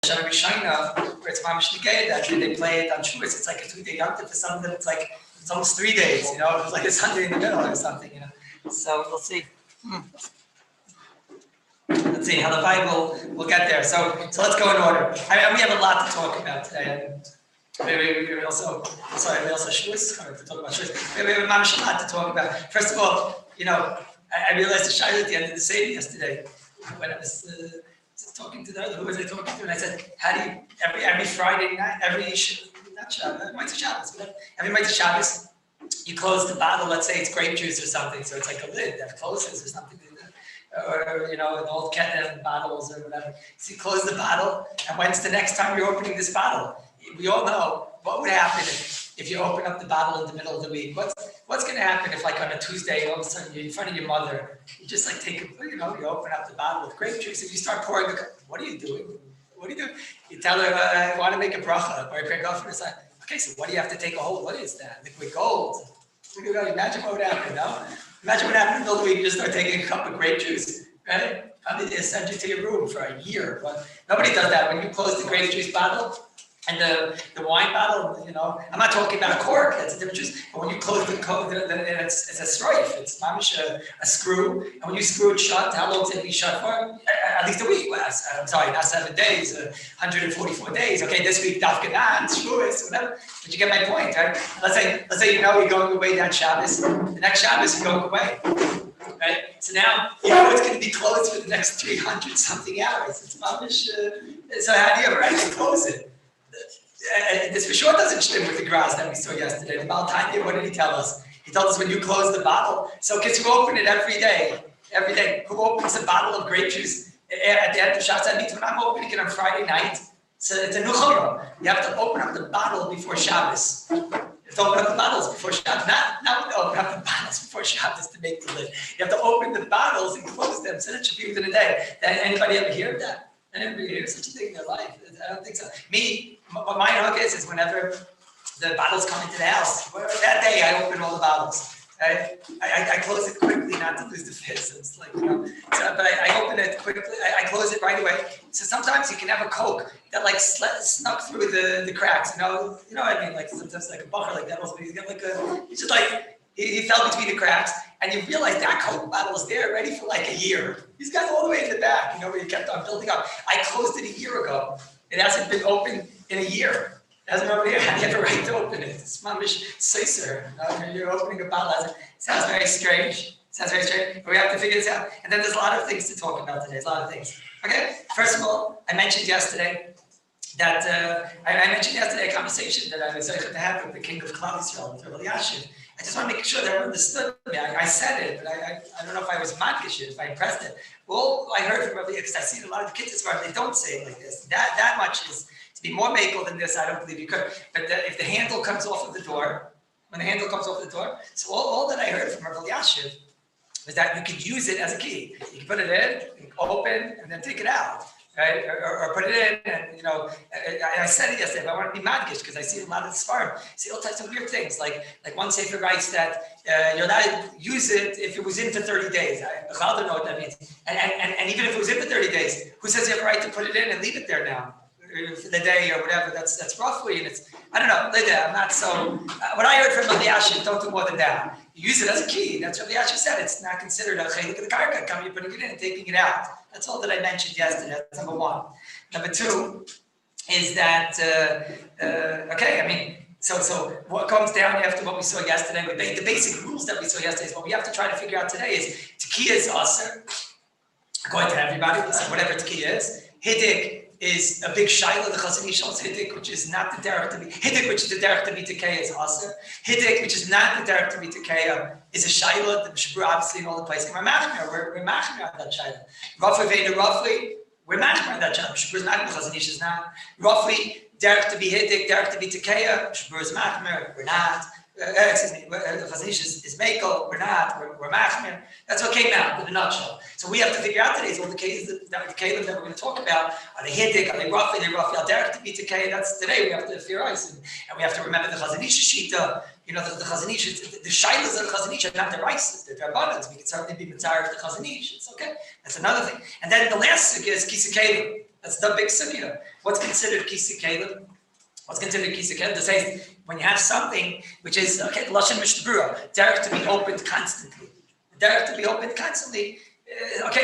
Shana Rishayna, where it's Mamish Nigay, that they play it on Shavuos. It's like a 2-day yontif. For some of them, it's almost 3 days. It's like a Sunday in the middle or something. So we'll see. Let's see how the Bible will get there. So let's go in order. We have a lot to talk about today. We also Shavuos, to talk about Shavuos. We have a lot to talk about. First of all, I realized the Shiur at the end of the Seder yesterday when I was talking to who was I talking to? And I said, how do you, every Friday night, every Motzei Shabbos, you close the bottle, let's say it's grape juice or something, so it's like a lid that closes or something. Or, an old Ketan bottles or whatever. So you close the bottle, and when's the next time you're opening this bottle? We all know what would happen if you open up the bottle in the middle of the week. What's going to happen if, like, on a Tuesday, all of a sudden you're in front of your mother, you just like take you open up the bottle with grape juice, and you start pouring what are you doing? What do you do? You tell her, I want to make a bracha, or a pregoffer. It's like, okay, so what do you have to take a hold? What is that? Liquid gold. Imagine what would happen, no? Imagine what happened in the middle of the week, you just start taking a cup of grape juice, right? Probably they send you to your room for a year, but nobody does that. When you close the grape juice bottle and the wine bottle, I'm not talking about a cork, that's a different juice, but when you close the cork, it's a strife, it's mamish a screw, and when you screw it shut, how long does it be shut for? At least a week. I'm sorry, not 7 days, 144 days. Okay, this week, dafkanan, Shavuos, whatever. But you get my point, right? Let's say you're going away that Shabbos. The next Shabbos, you're going away, right? So now, it's going to be closed for the next 300 something hours. It's mamish. So how do you ever actually close it? This for sure doesn't stem with the grass that we saw yesterday. The Baal Tanya, what did he tell us? He told us when you close the bottle. So kids who open it every day, who opens a bottle of grape juice at the end of Shabbos? That means when I'm opening it on Friday night, so it's a nuchora. You have to open up the bottle before Shabbos. You have to open up the bottles before Shabbos. Not open up the bottles before Shabbos to make the lid. You have to open the bottles and close them. So that should be within a day. Anybody ever hear of that? Anybody hear such a thing in their life? I don't think so. What my hook is whenever the bottles come into the house, that day I open all the bottles. I close it quickly not to lose the fizz. It's like, but I open it quickly. I close it right away. So sometimes you can have a Coke that like snuck through the cracks. You know what I mean? Like sometimes like a bucker like that. He's got like he's just like, he fell between the cracks, and you realize that Coke bottle is there ready for like a year. He's got it all the way in the back, where you kept on building up. I closed it a year ago. It hasn't been open in a year. It hasn't been open yet. I have a right to open it. It's mamish seiser. You're opening a bottle. Sounds very strange. But we have to figure this out. And then there's a lot of things to talk about today. There's a lot of things. Okay. First of all, I mentioned yesterday that a conversation that I was able to have with the king of Kallus, with Rabbi. I just want to make sure that everyone understood me. I said it, but I don't know if I was madgish, if I impressed it. Well, I heard from Rabbi, because I see a lot of the kids as far as they don't say it like this. That much is, to be more makel than this, I don't believe you could. But if the handle comes off of the door, so all that I heard from Rabbi Yashiv was that you could use it as a key. You can put it in, open, and then take it out. Right? Or put it in, and I said it yesterday, but I want to be madgish because I see a lot of the Sfarim. See all types of weird things, like one sefer writes that you're allowed to use it if it was in for 30 days. I don't know what that means. And even if it was in for 30 days, who says you have a right to put it in and leave it there now? For the day or whatever, that's roughly, and it's, I don't know, I'm not so, what I heard from Rabbi Yashiv, don't do more than that. You use it as a key, that's what Rabbi Yashiv said, it's not considered a chelik of the karka, coming, putting it in and taking it out. That's all that I mentioned yesterday, that's number one. Number two is that, so what comes down after what we saw yesterday, the basic rules that we saw yesterday is what we have to try to figure out today is, tekiah is aser, according to everybody, whatever tekiah is, hidik is a big shaila. The Chazon Ish holds hidik, which is not the derech to be hidik, which is the derech to be tekeya, is aser. Hidik, which is not the derech to be tekeya, is a shaila. The Shiur obviously in all the places. We're machmir on that shaila. Roughly, we're machmir on that shaila. Shiur is not. The Chazon Ish is not. Roughly, derech to be hidik, derech to be tekeya. Shiur is machmir. We're not. The Chazon Ish is mekel. We're not. We're machmir. That's what came out in a nutshell. So we have to figure out today is all the cases that we're going to talk about. Are they hidik? Are they roughly? Al derech to be tekeya. That's today. We have to theorize and we have to remember the Chazon Ish shita. The Chazon Ish, the shailas of the Chazon Ish are not the rices, they're abundance. We can certainly be mitzvah of the Chazon Ish. It's okay. That's another thing. And then the last sugya is kisakelu. That's the big sugya. What's considered kisi kelim? What's considered kisi kelim? To say when you have something which is lashon mishtabura, derek to be opened constantly. Derek to be opened constantly.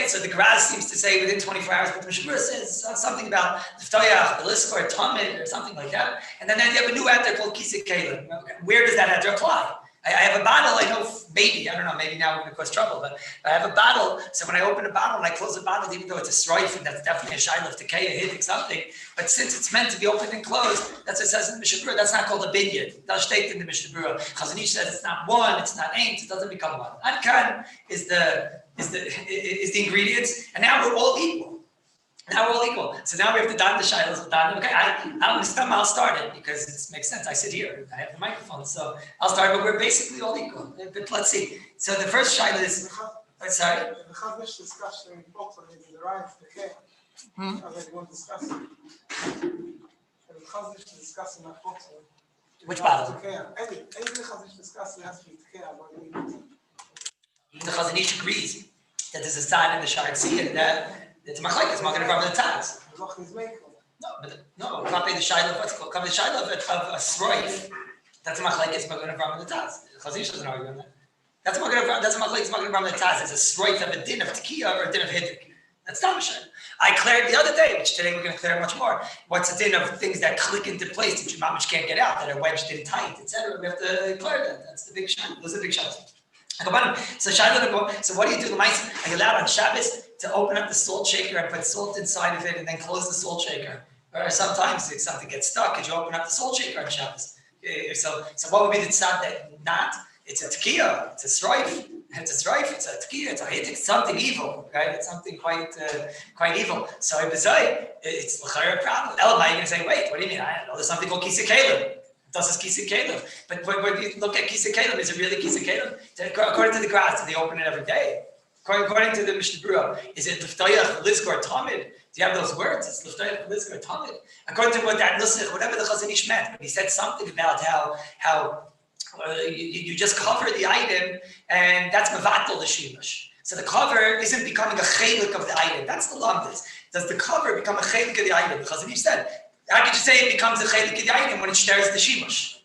So the Gemara seems to say within 24 hours, but the Mishabura says something about Liftoyach, Belisk, or Tamid, or something like that. And then you have a new adder called Kisik Kalim. Where does that adder apply? I have a bottle, I know maybe now we're going to cause trouble, but I have a bottle, so when I open a bottle and I close a bottle, even though it's a strife, and that's definitely a shayla of Tekeya, hitting something, but since it's meant to be opened and closed, that's what it says in the Mishabura, that's not called a binyan. That's stated in the Mishabura. Chazon Ish says it's not one, it's not eight, it doesn't become one. Adkan is the ingredients, and now we're all equal. So now we have to don the shaylas. Okay, I'll start it because it makes sense. I sit here, I have the microphone, so I'll start. But we're basically all equal. But let's see. So the first shayla is. Sorry. The Chaznish discussion in bottle is the right of the care. As I want to discuss. The Chaznish discussing that bottle. Which bottle? Any Chaznish discussing has to be care about the Chazon Ish agrees that there's a sign in the Sha'ar Tziyah that it's machlekes, it's not going to cover the taz. No, can't be the shayla of what's called. Come the shayla of a sroif. That's a machlekes, it's not going to cover the taz. Chazon Ish doesn't argue on that. That's a machlekes, it's not going to cover the taz. It's a sroif of a din of tekiya or a din of hidrik. That's not a shayla. I cleared the other day, which today we're going to clear much more. What's a din of things that click into place that you mamish can't get out, that are wedged in tight, etc. We have to clear that. That's the big shayla. Those are the big shaylas. So what do you do? Are you allowed on Shabbos to open up the salt shaker and put salt inside of it and then close the salt shaker? Or sometimes if something gets stuck, could you open up the salt shaker on Shabbos? So what would be the tzad that not? It's a tekiya, it's a strife, it's a tekiya, it's something evil, right? It's something quite evil. So it's a problem. Elamai, you're going to say, wait, what do you mean? I don't know, there's something called kisei kelim. Does this Kisei Kelim? But when you look at Kisei Kelim, is it really Kisei Kelim? According to the Gras, do they open it every day? According to the Mishnah Berurah, is it Liftoyach, Lizkor, Tamid? Do you have those words? It's Liftoyach, Lizkor, Tamid. According to what that Nusach, whatever the Chazon Ish meant, he said something about how you just cover the item, and that's Mavatal the Shimush. So the cover isn't becoming a chelik of the item. That's the lamdas. Does the cover become a chelik of the item? The Chazon Ish said, how could you say it becomes a chelik of the item when it shares the shimush?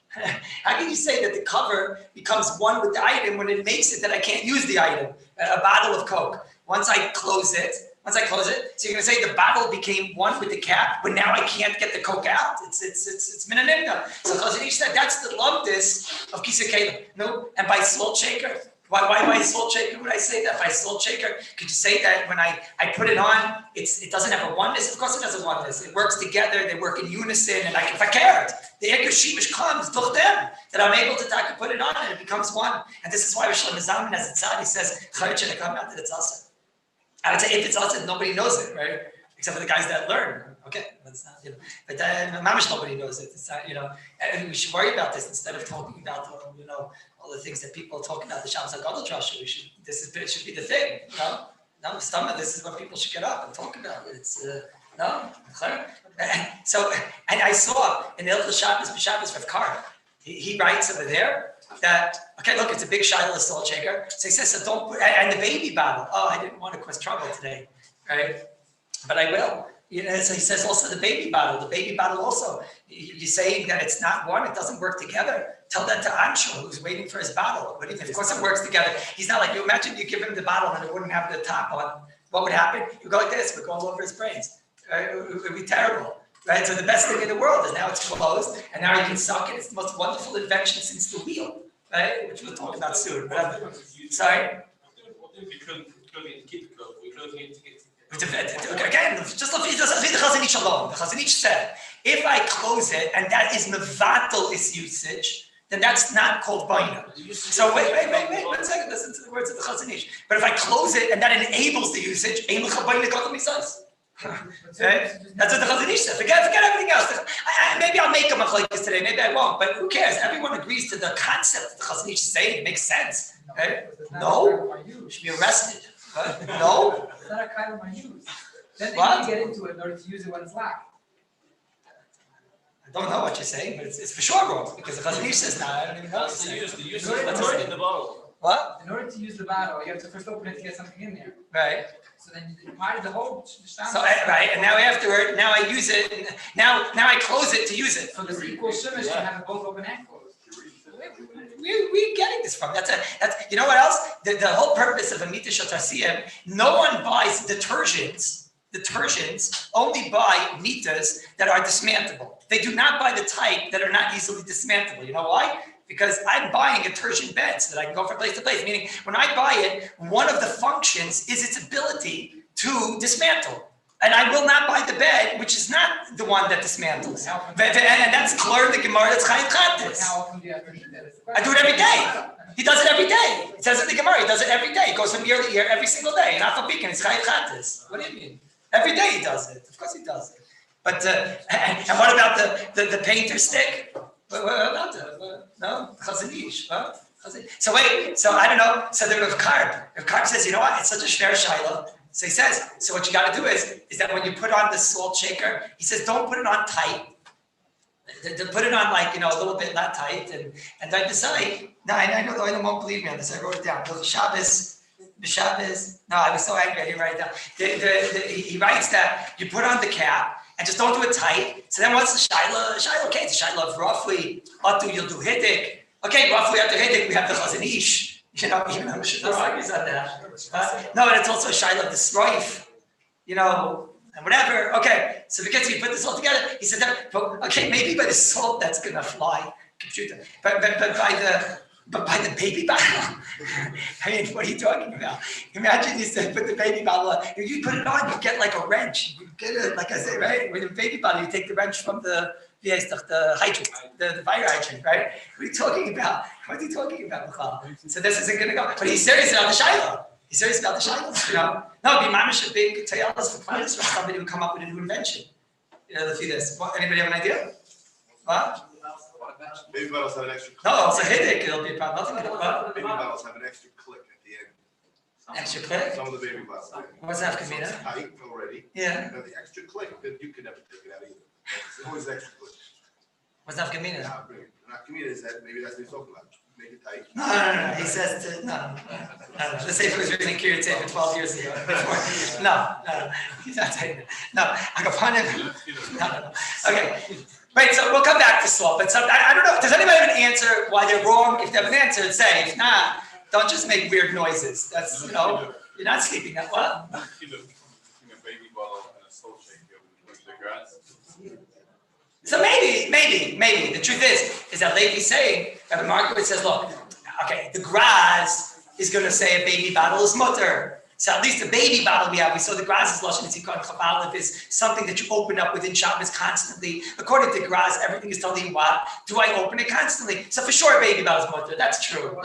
How can you say that the cover becomes one with the item when it makes it that I can't use the item? A bottle of Coke. Once I close it, so you're going to say the bottle became one with the cap, but now I can't get the Coke out. It's minanimna. So Chazon Ish said that's the lumdis of Kisei Kelim. No, and by salt shaker. Why by salt shaker would I say that? By salt shaker, could you say that when I put it on, it doesn't have a oneness? Of course it has a oneness. It works together, they work in unison, and if I cared, the Eker Shemesh comes, durch them, that I'm able to put it on and it becomes one. And this is why Rosh Hashanah has it sad. He says, Chayot come out that it's us. I would say if it's us, nobody knows it, right? Except for the guys that learn. Okay, that's not, but mamish nobody knows it. It's not, and we should worry about this instead of talking about, all the things that people talk about the Shabbos HaGadol Trasha. It should be the thing, No, stomach. This is what people should get up and talk about. It's no, and I saw in the Hilchos Shabbos Rav Kar, he writes over there that look, it's a big shiloh salt shaker. So he says, so don't put, and the baby bottle. Oh, I didn't want to cause trouble today, right? But I will. So he says also the baby bottle also. You're saying that it's not one, it doesn't work together. Tell that to Ansho, who's waiting for his bottle. What do you mean? Of course it works together. He's not like, you imagine you give him the bottle and it wouldn't have the top on. What would happen? You go like this, it would go all over his brains. Right? It would be terrible. Right? So the best thing in the world is now it's closed and now you can suck it. It's the most wonderful invention since the wheel. Right? Which we'll talk about soon. Sorry? Again, just look at the Chazon Ish alone. The Chazon Ish said, if I close it and that is mevatel its usage, then that's not called baina. So wait 1 second. Listen to the words of the Chazon Ish. But if I close it and that enables the usage, ein l'cha baina gadol misas. Okay? That's what the Chazon Ish said. Forget everything else. Maybe I'll make a machlokes today. Maybe I won't. But who cares? Everyone agrees to the concept that the Chazon Ish is saying. It makes sense. Okay? No, you should be arrested. No. It's not a kind of my use. Then they need to get into it in order to use it when it's lack. I don't know what you're saying, but it's for sure wrong because the Chazon Ish says, I don't even know what you're saying. The use in the bottle. What? In order to use the bottle, you have to first open it to get something in there. Right. So then the whole So right, and now afterward, now I use it. And now I close it to use it. So there's equal shimmish to have it both open and closed. We're getting this from. That's you know what else? The whole purpose of a mita shatasiyim, no one buys detergents only buy mitas that are dismantleable. They do not buy the type that are not easily dismantleable. You know why? Because I'm buying a detergent bed so that I can go from place to place. Meaning, when I buy it, one of the functions is its ability to dismantle. And I will not buy the bed, which is not the one that dismantles. And that's clear in the Gemara, that's Chayin Chatis. How often do you have to do that? I do it every day. He does it every day. It says in the Gemara, he does it every day. It goes from year to year, every single day. And Afal Pikin, it's Chayin Chatis. What do you mean? Every day he does it. Of course he does it. But, and what about the painter stick? What about that? No? Chazanish. Huh? So wait, so I don't know. So the Rav Karp says, you know what? It's such a shver shayla. So he says, so what you got to do is that when you put on the salt shaker, he says, don't put it on tight. Put it on like, a little bit not tight. And I decide, no, I know the Olam won't believe me on this. I wrote it down. The Shabbos, no, I was so angry, I didn't write it down. He writes that you put on the cap and just don't do it tight. So then what's the Shaila? Okay, it's a Shaila of roughly, you'll do Hiddik. Okay, roughly after Hiddik, we have the Chazanish. Even though Mishnah argues on that. No, but it's also a Shaila of the Sroif, and whatever. Okay, so because you put this all together, he said that, okay, maybe by the salt that's gonna fly, computer, but by the baby bottle. I mean, what are you talking about? Imagine you said put the baby bottle on. If you put it on, you get like a wrench. You get it, like I say, right? With a baby bottle, you take the wrench from the hydrant, the fire hydrant, right? What are you talking about? What are you talking about, Michal? So this isn't going to go. But he's serious about the Shiloh. He's serious about the Shiloh, No, be mamish a big tayalas for clients for somebody who come up with a new invention. Let's see this. Anybody have an idea? What? Baby bottles have an extra click. No, it's a headache. It'll be about nothing. Baby bottles have an extra click at the end. Extra click? Some of the baby bottles. What's that, Kamina? It's tight already. Yeah. And the extra click, then you can never take it out either. It's always extra click. What's that, Kamina? Nafkamina is that maybe that's what he's talking about. Make it tight. No. He says no. Let's say if it was written in Kiryat Sefer 12 years ago. Before. No. He's not saying that. No. I go upon him. No. Okay. Right, so we'll come back to salt, but I don't know. Does anybody have an answer why they're wrong? If they have an answer, say. If not, don't just make weird noises. That's, you're not sleeping that well. A baby bottle and a salt shaker with the grass. So maybe. The truth is that Levi's saying, Rabbi Markowitz says, look, okay, the grass is going to say a baby bottle is mutter. So at least the baby bottle we saw the grass is Lashon Tzikon Chabalev is something that you open up within Shabbos constantly. According to grass, everything is telling you what? Do I open it constantly? So for sure, a baby bottle is mutter. That's true.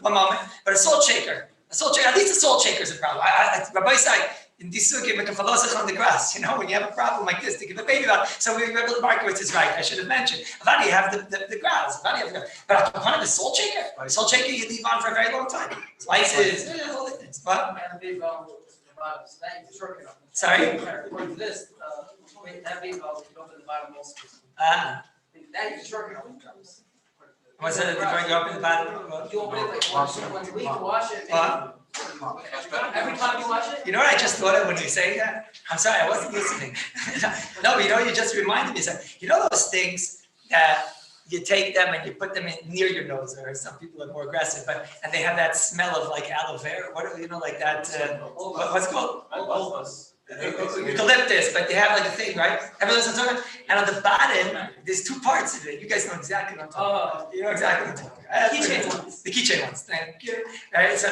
One moment. But a salt shaker, at least a salt shaker is a problem. Rabbi said, in this sugya, make a philosophy on the grass. When you have a problem like this, to give a baby bottle. So Rabbi Markowitz is right. I should have mentioned. Avadi, you have the grass. But upon the salt shaker, you leave on for a very long time. Slices, all the things. What? Sorry? According to this, that baby bottle can go to the bottom also. That is a shortcut. What's it? You open the bottom? You open it like once a week, wash it. Every time you wash it? You know what I just thought of when you say that? I'm sorry, I wasn't listening. No, but you just reminded me. So, those things that you take them and you put them near your nose, or some people are more aggressive, and they have that smell of like aloe vera. Like that? What's it called? Eucalyptus, but they have like a thing, right? Everyone knows what I'm talking about? And on the bottom, there's two parts of it. You guys know exactly what I'm talking about. You know exactly what I'm talking about. The keychain ones. Thank you. Right? So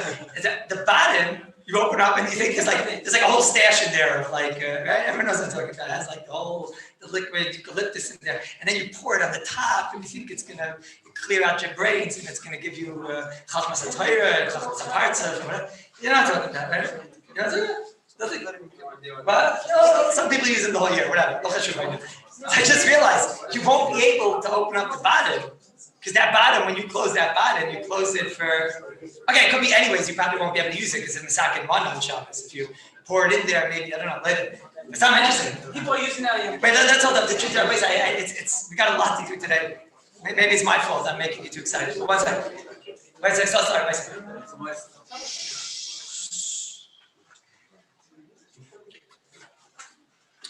the bottom, you open up and you think there's like a whole stash in there of right? Everyone knows what I'm talking about. It has like the liquid eucalyptus in there. And then you pour it on the top and you think it's gonna clear out your brains and it's gonna give you Chachmas HaTorah and Chachmas HaPartzav, whatever. You know what I'm talking about, right? You know what I'm talking about? Nothing. But some people use it the whole year, whatever. I just realized you won't be able to open up the bottom because that bottom, when you close that bottom, you close it for. Okay, it could be anyways. You probably won't be able to use it because it's Masak one on Shabbos. If you pour it in there, maybe I don't know later. It's not interesting. People are using that. Wait, let's hold up. The truth, we got a lot to do today. Maybe it's my fault. I'm making you too excited. But one second. Wait a second, so sorry, wait a second.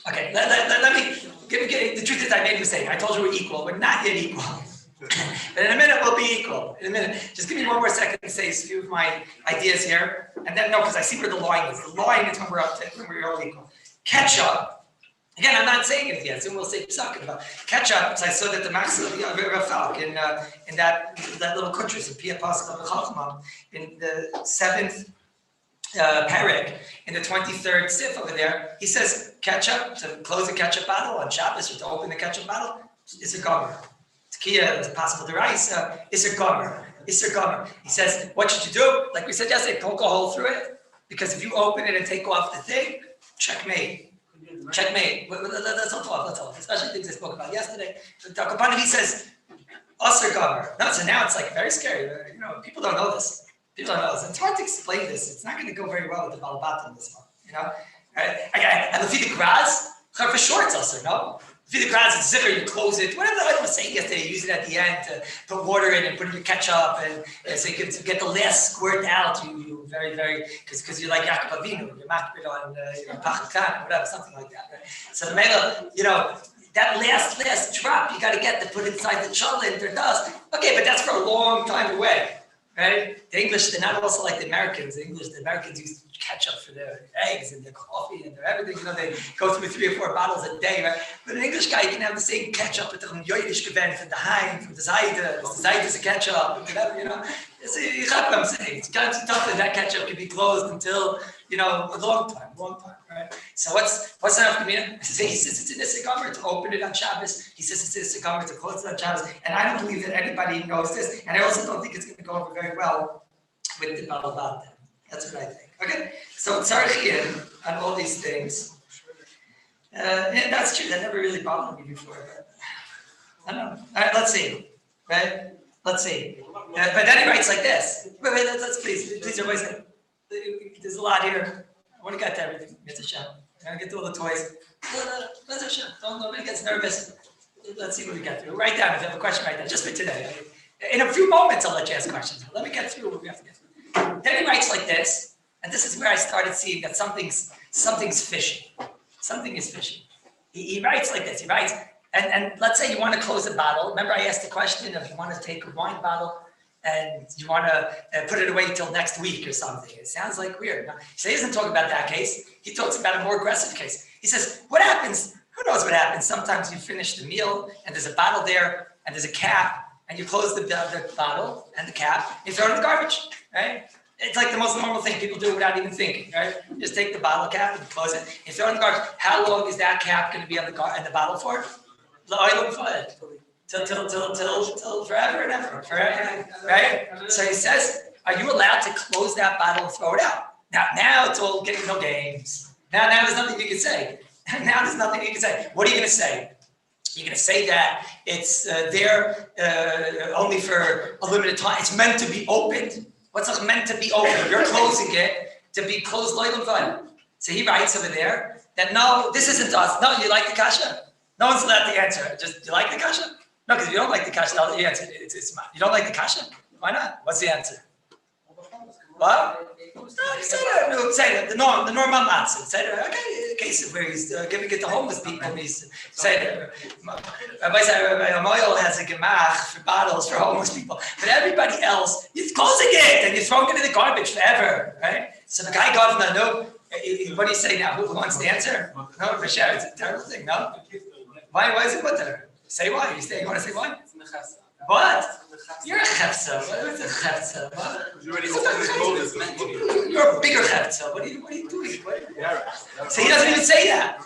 Okay, let me give the truth is I made a mistake. I told you we're equal. We're not yet equal. But in a minute we'll be equal. In a minute. Just give me one more second to say a few of my ideas here. And then no, because I see where the line is. The line is when we're up to when we're all equal. Ketchup. Again, I'm not saying it yet, so we'll say something about ketchup. So I saw that the max of Rafalk in that little kutris in Pia Pascal Chachma in the 7th parak in the 23rd sif over there, he says ketchup, to close the ketchup bottle on Shabbos or to open the ketchup bottle is a gomer. Tkiya is possible to rice is a gomer. It's a gomer. He says, what should you do? Like we said yesterday, poke a hole through it, because if you open it and take off the thing, checkmate. Checkmate. Let's all talk. Especially things I spoke about yesterday. Dr. He says, Usher gomer. No, so now it's like very scary. You know, people don't know this. People don't know this. It's hard to explain this. It's not going to go very well with the Balabatim this month. You know? And the Fida Graz, for sure it's Usher, no? Fida Graz, it's zikr, you close it. Whatever I was saying yesterday, you use it at the end to put water in and put in your ketchup. And so you can get the last squirt out. You very, because you're like Yaakov Avinu, you're makbid on Pachatan, whatever, something like that. Right? So the Mela, you know, that last drop you got to get to put inside the cholent or dust. Okay, but that's for a long time away. Right? The English, they're not also like the Americans. The Americans use ketchup for their eggs and their coffee and their everything. You know, they go through 3 or 4 bottles a day, right? But an English guy can have the same ketchup with the Yoidish gewend from the Heim, from the Zayde. The Zayde is a ketchup, whatever, you know. You got what I'm saying. It's kind of tough that that ketchup can be closed until, you know, a long time, right? So what's enough Kamina? He says it's in the Sigamer to open it on Shabbos. He says it's in the Sigamer to close it on Shabbos. And I don't believe that anybody knows this. And I also don't think it's going to go over very well with the Balabat. That's what I think. Okay? So Tzarchim on all these things. And that's true. That never really bothered me before. But I don't know. All right, let's see. Right? Let's see. But then he writes like this. Wait, let's please everybody say. There's a lot here. I want to get to everything. Get to Shem. I want to get to all the toys. Let's have Shem. Nobody gets nervous. Let's see what we get through. Write down if you have a question. Write down just for today. In a few moments, I'll let you ask questions. Let me get through what we have to get through. Then he writes like this, and this is where I started seeing that something's fishy. Something is fishy. He writes like this. He writes, and let's say you want to close a bottle. Remember, I asked the question if you want to take a wine bottle and you want to put it away until next week or something. It sounds like weird. So he doesn't talk about that case. He talks about a more aggressive case. He says, what happens? Who knows what happens? Sometimes you finish the meal and there's a bottle there and there's a cap and you close the bottle and the cap, and you throw it in the garbage, right? It's like the most normal thing. People do it without even thinking, right? You just take the bottle cap and close it, and you throw it in the garbage. How long is that cap going to be on the bottle for? Till forever and ever, right? So he says, are you allowed to close that bottle and throw it out? Now it's all getting no games. Now there's nothing you can say. Now there's nothing you can say. What are you going to say? You're going to say that it's there only for a limited time. It's meant to be opened. What's meant to be opened? You're closing it to be closed loyal and. So he writes over there that no, this isn't us. No, you like the kasha? No one's allowed to answer. Just, you like the kasha? No, because if you don't like the kasha, the answer it's you don't like the kasha? Why not? What's the answer? What? No, say that. The normal answer. Say that. Okay, in the case of where he's giving it to homeless people, he's say that. Rabbi Amoyal has a gemach for bottles for homeless people, but everybody else, he's closing it and he's throwing it in the garbage forever, right? So the guy governor, no. What do you say now? Who wants to answer? No, for sure, it's a terrible thing. No. Why is it put there? Say why. You want to say why? What? You're a chefza. What is a chefza? You're a bigger chefza. What are you doing? So he doesn't even say that.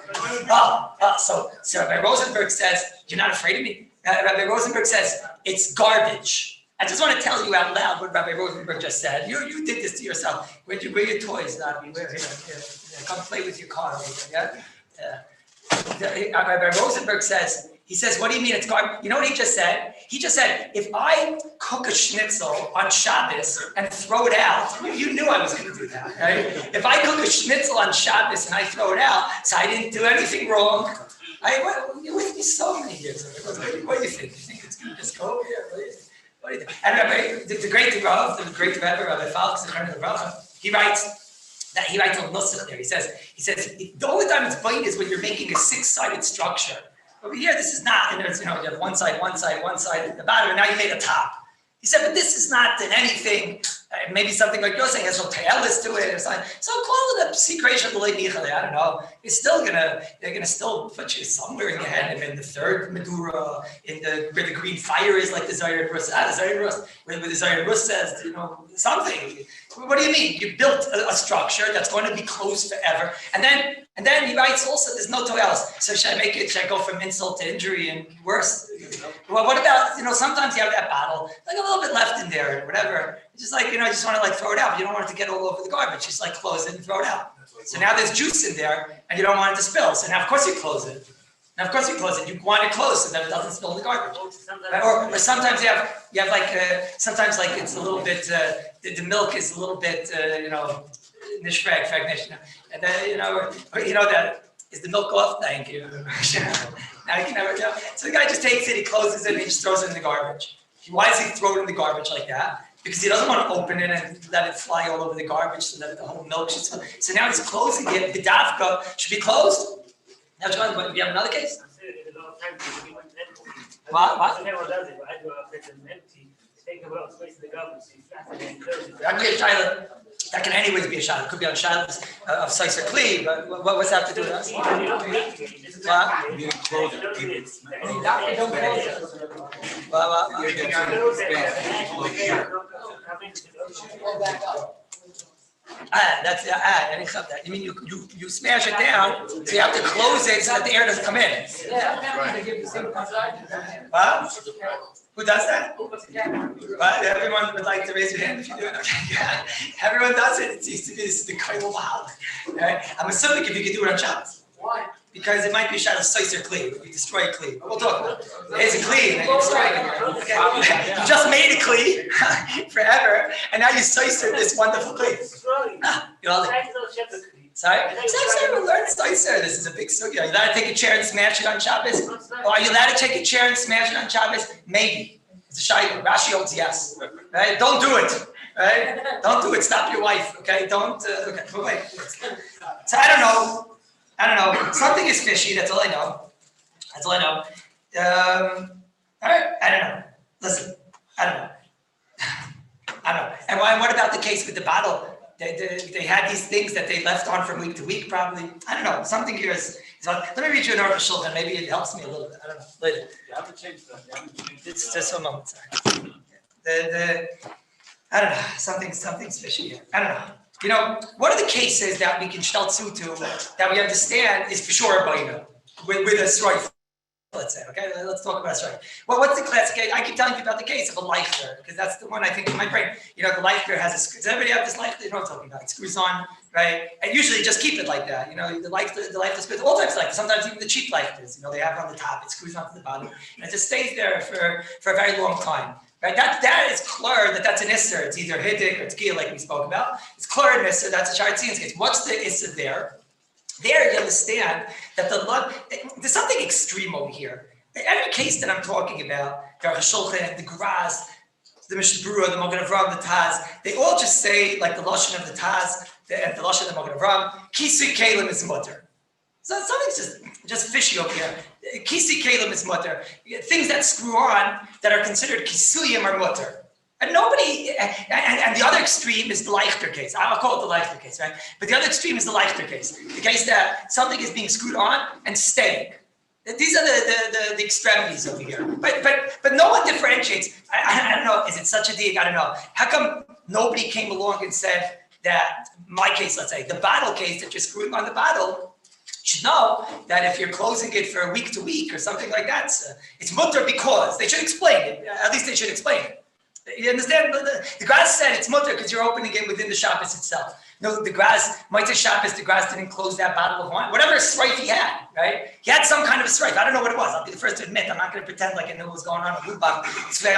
So Rabbi Rosenberg says, you're not afraid of me? Rabbi Rosenberg says, it's garbage. I just want to tell you out loud what Rabbi Rosenberg just said. You did this to yourself. Where'd you bring your toys? Here, come play with your car. Yeah? Rabbi Rosenberg says, he says, what do you mean it's garbage? You know what he just said? He just said, if I cook a schnitzel on Shabbos and throw it out, you knew I was going to do that, right? If I cook a schnitzel on Shabbos and I throw it out, so I didn't do anything wrong. You're with me so many years. What do you think? You think it's going to just go over here? What do you think? And Rabbi, the great Rav, the great Rabbi, Rabbi Falks, the Rav, he writes on Nusach there. He says the only time it's bite is when you're making a six-sided structure. Over here, this is not, and there's, you have one side, the bottom, and now you made a top. He said, but this is not in anything, maybe something like you're saying has no tailus to it or something. So call it a secretion of the I don't know. They're gonna still put you somewhere in your head, in the third Medura, where the green fire is, like the Zayir Rus. Where the Zayir Rus says, something. What do you mean? You built a structure that's going to be closed forever, and then he writes also there's no tailus. So should I go from insult to injury and worse? Well, what about, sometimes you have that bottle, like a little bit left in there or whatever. It's just like, you just want to throw it out, but you don't want it to get all over the garbage. Just close it and throw it out. So now there's juice in there and you don't want it to spill. So now, of course, you close it. You want it closed so that it doesn't spill in the garbage. Or sometimes you have sometimes it's a little bit, the milk is a little bit, nishfrag, and then, that is the milk off? Thank you. Now you can never tell. So the guy just takes it, he closes it, and he just throws it in the garbage. Why does he throw it in the garbage like that? Because he doesn't want to open it and let it fly all over the garbage so that the whole milk should spill. So now he's closing it. The dafka should be closed. Now, John, do you have another case? What? That can anyways be a shot. It could be on shot of Saiser Kli, but what's that have to do with us? That. You mean you smash it down, so you have to close it so that the air doesn't come in. Who does that? Everyone would like to raise your hand if you do it. Okay. Everyone does it. It seems to be this is the Kailul Mahal. Right? I'm assuming if you could do it on Shabbos. Why? Because it might be a shot of Saiser Kli. You destroy a Kli. We'll talk about it. It's a Kli and then you destroy it. Okay. You just made a Kli forever, and now you Saiser this wonderful Kli. Sorry? We learned Saiser. This is a big sugya. Are you allowed to take a chair and smash it on Shabbos? Or are you allowed to take a chair and smash it on Shabbos? Maybe. It's a shayla. Rashi holds yes. Right? Don't do it. Right? Don't do it. Stop your wife. Okay? Don't. Okay. But wait. So I don't know. Something is fishy. That's all I know. All right. I don't know. Listen. I don't know. And what about the case with the bottle? They had these things that they left on from week to week, probably. I don't know. Something here is on. Let me read you an Orva Shulchan. Maybe it helps me a little bit. I don't know. Later. You haven't changed that. It's just a moment. Sorry. I don't know. Something's fishy here. I don't know. One of the cases that we can shteltzu to that we understand is for sure with a strife. Let's say, okay, let's talk about it. Well, what's the classic case? I keep telling you about the case of a Leichter, because that's the one I think in my brain. The Leichter has a screw. Does everybody have this Leichter? You know what I'm talking about. It screws on, right? And usually just keep it like that. The Leichter screws, all types of Leichters, sometimes even the cheap Leichters, they have it on the top, it screws onto the bottom, and it just stays there for a very long time. Right? That is clear that's an Isser. It's either Hiddik or Tkiya, like we spoke about. It's clear in Isser, that's a Sharatzian's case. What's the Isser there? There, you understand that there's something extreme over here. Every case that I'm talking about, the Shulchan, the Graz, the Mishnah Berurah, the Mogen Avram, the Taz, they all just say, like the Lashon of the Taz, the Lashon of the Mogen Avram, Kisui Kalim is mutter. So something's just fishy over here. Kisui Kalim is mutter. Things that screw on that are considered Kisuyim are mutter. And nobody, and the other extreme is the Leichter case. I'll call it the Leichter case, right? But the other extreme is the Leichter case. The case that something is being screwed on and staying. These are the extremities over here. But no one differentiates. I don't know, is it such a dig? I don't know. How come nobody came along and said that, my case, let's say, the bottle case that you're screwing on the bottle, should know that if you're closing it for week to week or something like that, it's mutter because. They should explain it. At least they should explain it. You understand? The Graz said it's mutter because you're opening it within the Shabbos itself. No, the Graz, Mitzvah Shabbos, the Graz didn't close that bottle of wine. Whatever strife he had, right? He had some kind of a strife. I don't know what it was. I'll be the first to admit. I'm not going to pretend like I know what was going on with Lubach. I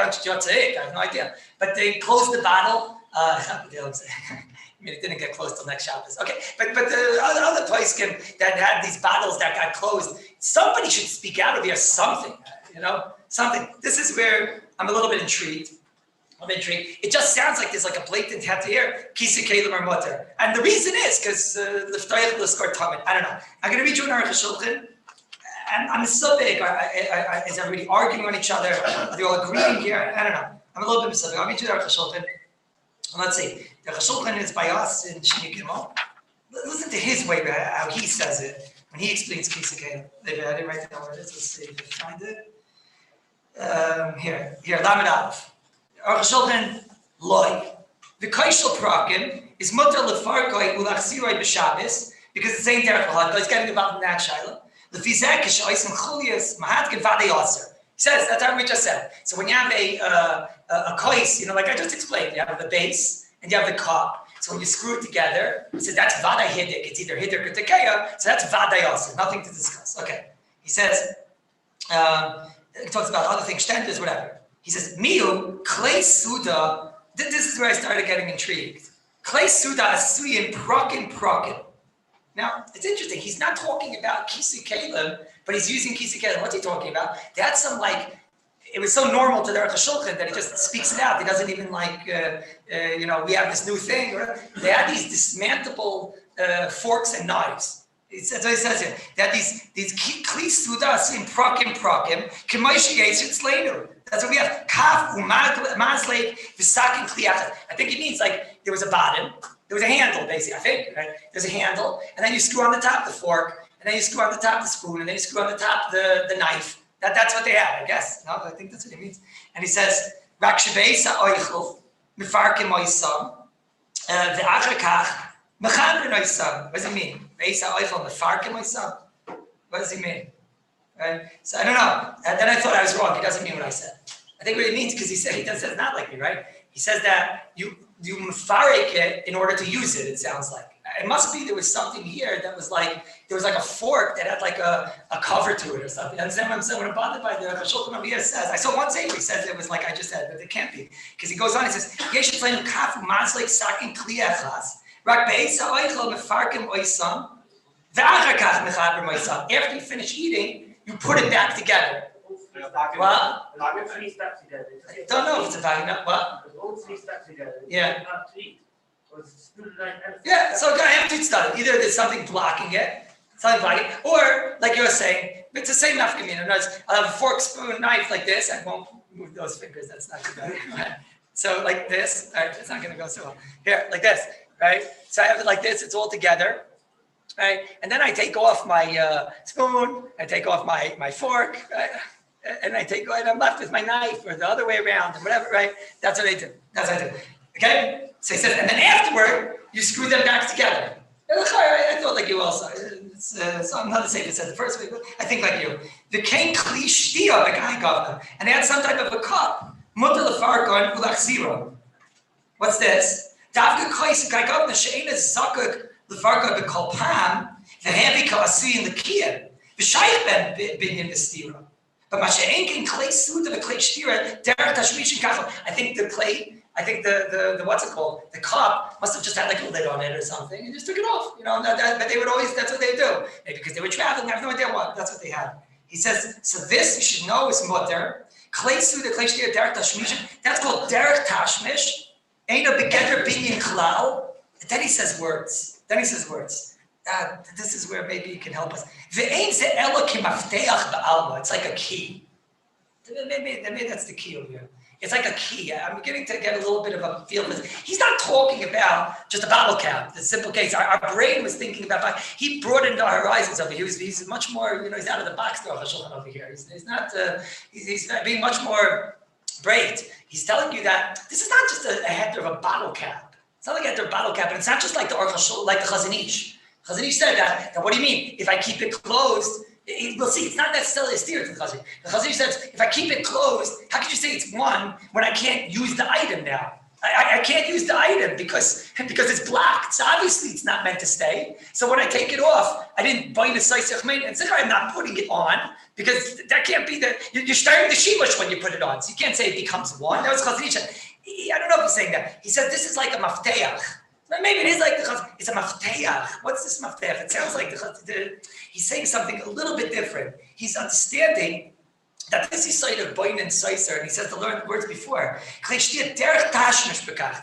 have no idea. But they closed the bottle. I mean, it didn't get closed till next Shabbos. Okay, but the other place that had these bottles that got closed, somebody should speak out of here something, something. This is where I'm a little bit intrigued. I'm intrigued. It just sounds like there's like a blatant heter here, kisa kelim or mutter. And the reason is because l'ftayach l'skor tamid. I don't know. I'm going to read you an Aruch HaShulchan, and I'm so big. Is everybody arguing on each other? Are they all agreeing here? I don't know. I'm a little bit mistaken. I'll read you the Aruch HaShulchan. Let's see. The Aruch HaShulchan is by us in Shini Gimel. Listen to his way, how he says it when he explains kisa kelim. I didn't write down where it is. Let's see if I can find it. Here, Lamed Aleph. Aruch HaShulchan loy. The kaishal prakim is mutter lefarkoi ulachsiroi b'Shabbos because it's saying derech l'had. He's getting about in that shiloh. Lefizek k'shois and chulias mahatkin v'adei aser. He says that's what we just said. So when you have a kais, like I just explained, you have the base and you have the cup. So when you screw it together, he says that's vadai hidik. It's either hidik or tekeya. So that's vadai aser. Nothing to discuss. Okay. He says. He talks about other things, standards, whatever. He says, Miu, Klei Suda, this is where I started getting intrigued. Klei Suda Asuyin Prokin. Now, it's interesting. He's not talking about Kisi Kalim, but he's using Kisi Kalim. What's he talking about? That's some it was so normal to the Aruch HaShulchan that he just speaks it out. He doesn't even we have this new thing. They had these dismantleable forks and knives. That's what he says here. That these kli sudas in prakim k'moish yesitz leinu. That's what we have. Kaf umazleik v'sakin kliachat. I think it means there was a bottom, there was a handle basically. I think right? There's a handle, and then you screw on the top the fork, and then you screw on the top the spoon, and then you screw on the top the knife. That's what they had, I guess. No, I think that's what it means. And he says rak shebeisa oichel mifarkim oisam ve'achakach. What does it mean? What does he mean? Right? So I don't know. And then I thought I was wrong. He doesn't mean what I said. I think what he means, because he says not like me, right? He says that you mefarek it in order to use it, it sounds like. It must be there was something here that was there was a fork that had a cover to it or something. You understand what I'm saying? When I'm bothered by the Shulchan over here says, I saw one saying where he says it was like I just said, but it can't be. Because he goes on, he says, Yesh Leinu Kafu Mazlik Sakin Kli Echas. After you finish eating, you put it back together. What? I don't know if it's a vacuum. What? Yeah. Yeah, so I have to study. Either there's something blocking it, or like you're saying, it's the same nafkamina. I'll have a fork, spoon, knife like this. I won't move those fingers. That's not too bad. So like this. All right, it's not going to go so well. Here, like this. Right, so I have it like this. It's all together, right? And then I take off my spoon. I take off my fork, right? And I'm left with my knife, or the other way around, or whatever. Right? That's what I do. Okay. So he says, and then afterward, you screw them back together. I thought like you also. So I'm not saying it said the first way, but I think like you. The king klishtia, the guy governor, and they had some type of a cup. Mutter lefarkon ulach. What's this? Davka kois gaigov the sheina zakuk lefarka bekol pam the heavy kaasui in the kia the shaykh ben binyan estira but mashein kin clay suit of a clay stira derek tashmish kafel. I think the what's it called, the cup must have just had a lid on it or something and just took it off, but they would always, that's what they do, maybe because they were traveling. I have no idea what, that's what they had. He says, so this you should know is mutter clay suit of clay stira derek tashmish. That's called derek tashmish. Ain't a begetter binyan klal. Then he says words. This is where maybe you can help us. It's like a key. Maybe that's the key over here. It's like a key. I'm beginning to get a little bit of a feel for this. He's not talking about just a bottle cap, the simple case. Our brain was thinking about, he broadened our horizons over here. He's much more, he's out of the box over here. He's not, he's being much more brave. He's telling you that this is not just a header of a bottle cap. It's not like a header of a bottle cap, and it's not just like the Chazon Ish. Chazon Ish said that. Now, what do you mean? If I keep it closed, we'll see. It's not necessarily a steer to the Chazon Ish. The Chazon Ish says, if I keep it closed, how could you say it's one when I can't use the item now? I can't use the item because it's blocked. So obviously it's not meant to stay. So when I take it off, I didn't bind the Saisach Mein, and I'm not putting it on because that can't be you're starting the shimush when you put it on. So you can't say it becomes one. That was Chazon Ish. I don't know if he's saying that. He said this is like a mafteach. Maybe it is like it's a mafteach. What's this mafteach? It sounds like he's saying something a little bit different. He's understanding that this is side of Boin and Seiser, and he says to learn the words before. It's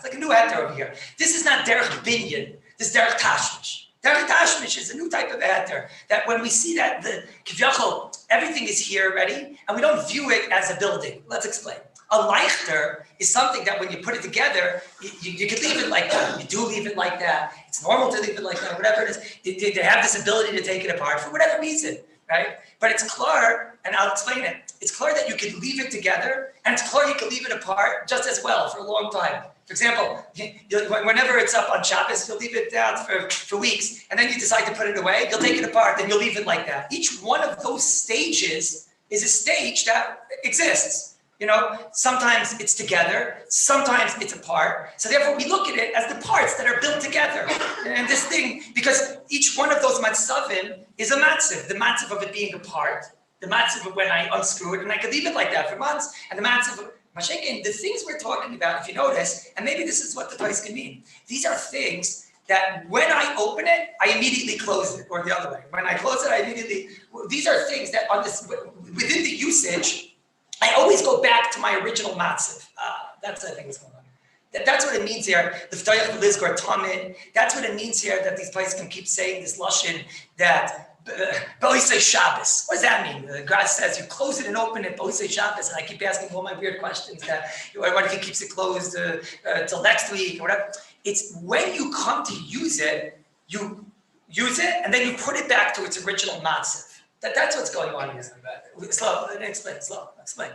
like a new heter over here. This is not derech binyan, this is derech tashmish. Derech tashmish is a new type of heter, that when we see that the kivyachol, everything is here ready, and we don't view it as a building. Let's explain. A leichter is something that when you put it together, you can leave it like that. You do leave it like that. It's normal to leave it like that, whatever it is. They have this ability to take it apart for whatever reason, right? But it's clear, and I'll explain it. It's clear that you can leave it together, and it's clear you can leave it apart just as well for a long time. For example, whenever it's up on Shabbos, you'll leave it down for weeks, and then you decide to put it away, you'll take it apart, then you'll leave it like that. Each one of those stages is a stage that exists. Sometimes it's together, sometimes it's apart. So therefore we look at it as the parts that are built together. And this thing, because each one of those matzavim is a matzav. The matzav of it being apart, the matzav of when I unscrew it, and I could leave it like that for months, and the matzav of Mashiach, the things we're talking about, if you notice, and maybe this is what the place can mean, these are things that when I open it, I immediately close it, or the other way. When I close it, these are things that within the usage, I always go back to my original matzav. That's I think what's going on. That's what it means here. The V'toyach v'lizgor tamid. That's what it means here. That these places can keep saying this lashon that B'oisei Shabbos. What does that mean? The God says you close it and open it B'oisei Shabbos, and I keep asking all my weird questions. That what if he keeps it closed till next week or whatever? It's when you come to use it, you use it, and then you put it back to its original matzav. That's what's going on here. Slow, explain.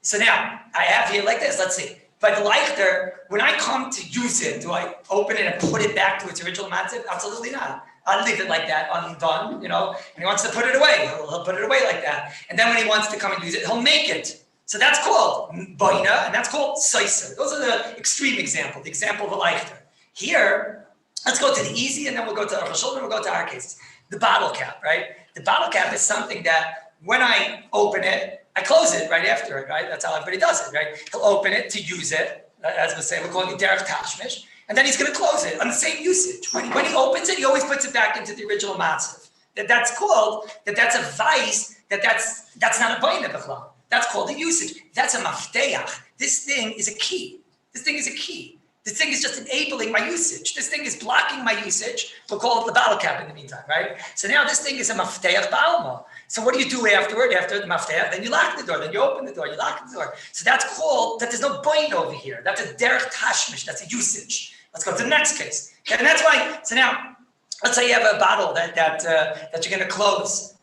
So now, I have here like this, let's see. By the leichter, when I come to use it, do I open it and put it back to its original matzav? Absolutely not. I'll leave it like that, undone, and he wants to put it away, he'll put it away like that. And then when he wants to come and use it, he'll make it. So that's called boina, and that's called seiser. Those are the extreme example, the example of a leichter. Here, let's go to the easy, and then we'll go to our shoulder, and we'll go to our cases. The bottle cap, right? The bottle cap is something that when I open it, I close it right after it, right? That's how everybody does it, right? He'll open it to use it, as we say, we're calling it derech tashmish, and then he's going to close it on the same usage. When he opens it, he always puts it back into the original matzav. That's called, that's a vice, that's not a boina b'chlal. That's called a usage. That's a mafteach. This thing is a key. This thing is just enabling my usage. This thing is blocking my usage. We'll call it the bottle cap in the meantime, right? So now this thing is a mafteach ba'alma. So what do you do afterward? After the mafteach, then you lock the door, then you open the door, you lock the door. So that's called, that there's no boin over here. That's a derech tashmish, that's a usage. Let's go to the next case. Okay, and that's why, so now, let's say you have a bottle that you're gonna close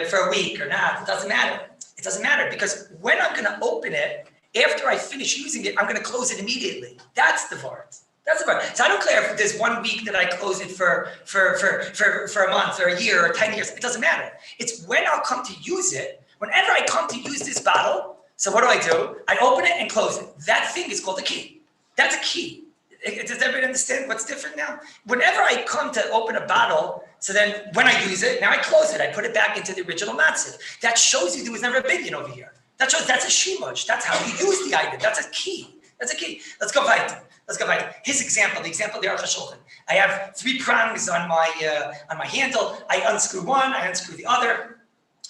for a week or not. It doesn't matter. It doesn't matter because when I'm gonna open it, after I finish using it, I'm going to close it immediately. That's the part. So I don't care if there's 1 week that I close it for a month or a year or 10 years. It doesn't matter. It's when I'll come to use it. Whenever I come to use this bottle, so what do? I open it and close it. That thing is called a key. That's a key. Does everybody understand what's different now? Whenever I come to open a bottle, so then when I use it, now I close it. I put it back into the original matzav. That shows you there was never a binyan over here. That shows that's a shimush. That's how you use the item. That's a key. Let's go weiter. His example, the example of the Aruch HaShulchan. I have 3 prongs on my handle. I unscrew one, I unscrew the other.